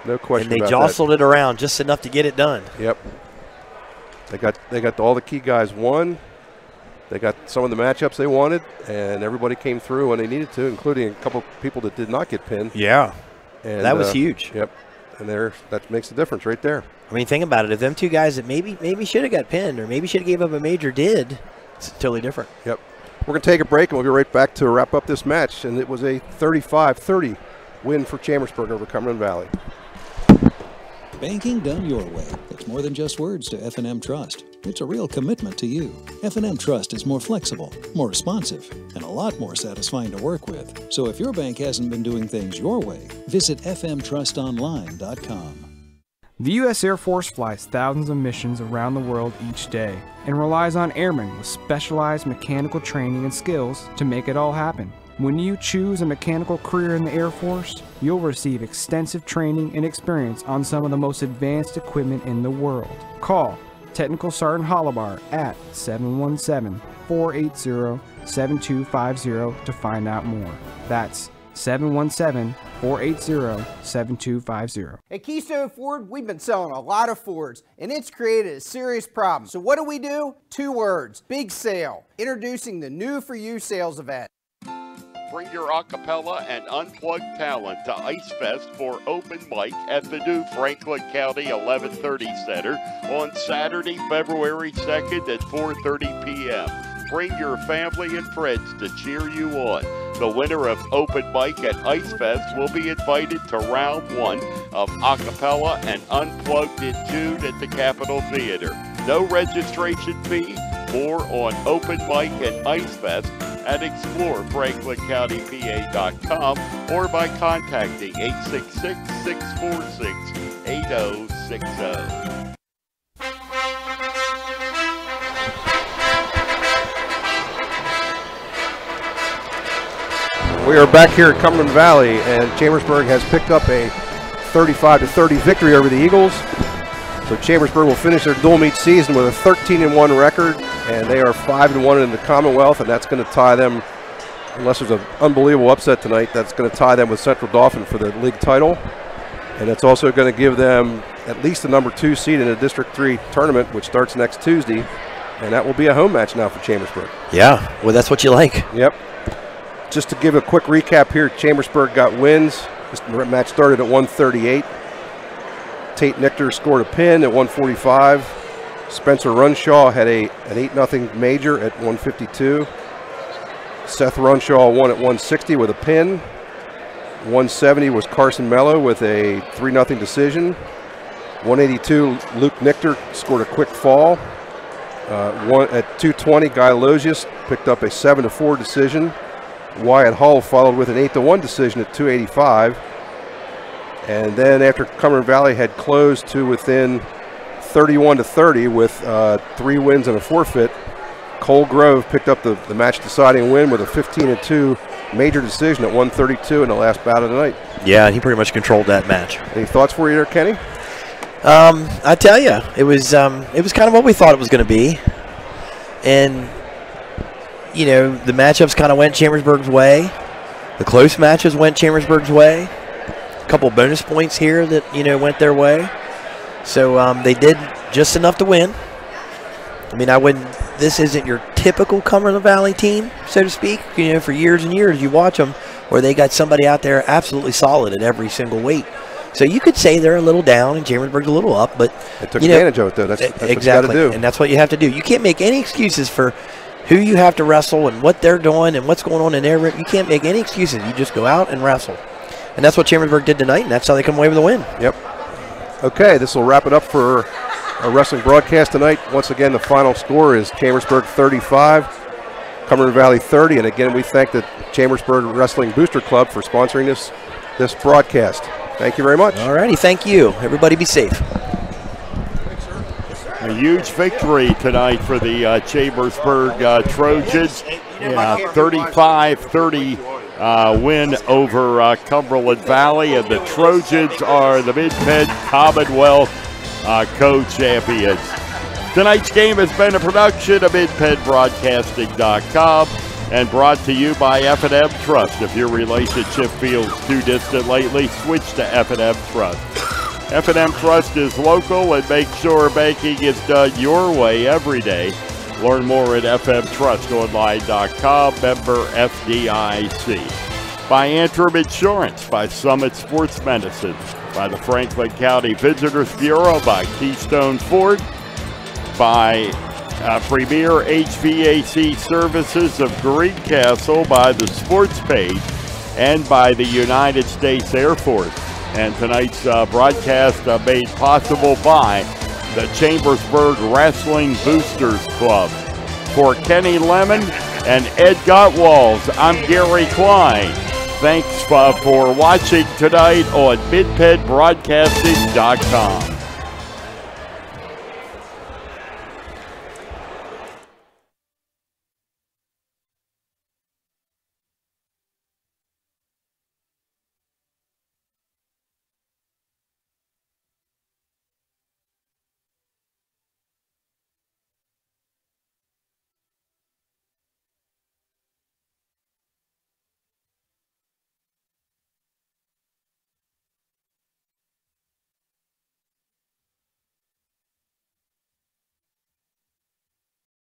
No question and about they jostled it around just enough to get it done. Yep. They got all the key guys won. They got some of the matchups they wanted, and everybody came through when they needed to, including a couple people that did not get pinned. Yeah. And that was huge. Yep. And that makes a difference right there. I mean, think about it. If them 2 guys that maybe should have got pinned or maybe should have gave up a major did, it's totally different. Yep. We're going to take a break, and we'll be right back to wrap up this match. And it was a 35-30 win for Chambersburg over Cumberland Valley. Banking done your way. It's more than just words to F&M Trust. It's a real commitment to you. F&M Trust is more flexible, more responsive, and a lot more satisfying to work with. So if your bank hasn't been doing things your way, visit fmtrustonline.com. The U.S. Air Force flies thousands of missions around the world each day and relies on airmen with specialized mechanical training and skills to make it all happen. When you choose a mechanical career in the Air Force, you'll receive extensive training and experience on some of the most advanced equipment in the world. Call Technical Sergeant Hollibar at 717-480-7250 to find out more. That's 717-480-7250. At Keystone Ford, we've been selling a lot of Fords, and it's created a serious problem. So what do? 2 words, big sale. Introducing the New For You sales event. Bring your acapella and unplugged talent to Ice Fest for open mic at the new Franklin County 1130 Center on Saturday, February 2nd at 4:30 p.m. Bring your family and friends to cheer you on. The winner of open mic at Ice Fest will be invited to round 1 of acapella and unplugged in June at the Capitol Theater. No registration fee. More on open mic and Ice Fest at explorefranklincountypa.com or by contacting 866-646-8060. We are back here at Cumberland Valley, and Chambersburg has picked up a 35-30 victory over the Eagles. So Chambersburg will finish their dual meet season with a 13-1 record, and they are 5-1 in the Commonwealth, and that's going to tie them, unless there's an unbelievable upset tonight, that's going to tie them with Central Dauphin for the league title. And it's also going to give them at least the number 2 seed in the District 3 tournament, which starts next Tuesday, and that will be a home match now for Chambersburg. Yeah, well, that's what you like. Yep. Just to give a quick recap here, Chambersburg got wins. This match started at 138. Tate Nichter scored a pin at 145. Spencer Runshaw had an 8-0 major at 152. Seth Runshaw won at 160 with a pin. 170 was Carson Mello with a 3-0 decision. 182, Luke Nichter scored a quick fall. At 220, Guy Logius picked up a 7-4 decision. Wyatt Hull followed with an 8-1 decision at 285. And then after Cumberland Valley had closed to within 31-30 with 3 wins and a forfeit, Cole Grove picked up the match-deciding win with a 15-2 major decision at 132 in the last bout of the night. Yeah, he pretty much controlled that match. Any thoughts for you there, Kenny? I tell you, it was kind of what we thought it was going to be, and you know, the matchups kind of went Chambersburg's way. The close matches went Chambersburg's way. A couple bonus points here that went their way. So they did just enough to win. I mean, this isn't your typical Cumberland Valley team, so to speak. For years and years, you watch them where they got somebody out there absolutely solid at every single weight. So you could say they're a little down and Chambersburg's a little up, but they took advantage of it, though. That's exactly what you got to do, and that's what you have to do. You can't make any excuses for who you have to wrestle and what they're doing and what's going on in their ring. You can't make any excuses. You just go out and wrestle, and that's what Chambersburg did tonight, and that's how they come away with a win. Yep. Okay, this will wrap it up for our wrestling broadcast tonight. Once again, the final score is Chambersburg 35, Cumberland Valley 30, and again, we thank the Chambersburg Wrestling Booster Club for sponsoring this broadcast. Thank you very much. All righty, thank you. Everybody be safe. A huge victory tonight for the Chambersburg Trojans. 35-30 win over Cumberland Valley, and the Trojans are the Mid-Penn Commonwealth co-champions. Tonight's game has been a production of MidPennBroadcasting.com and brought to you by F&M Trust. If your relationship feels too distant lately, switch to F&M Trust. F&M Trust is local and makes sure banking is done your way every day. Learn more at fmtrustonline.com, member FDIC. By Antrim Insurance, by Summit Sports Medicine, by the Franklin County Visitors Bureau, by Keystone Ford, by Premier HVAC Services of Greencastle, by the Sports Page, and by the United States Air Force. And tonight's broadcast made possible by the Chambersburg Wrestling Boosters Club. For Kenny Lemon and Ed Gottwalls, I'm Gary Klein. Thanks for watching tonight on MidPennBroadcasting.com.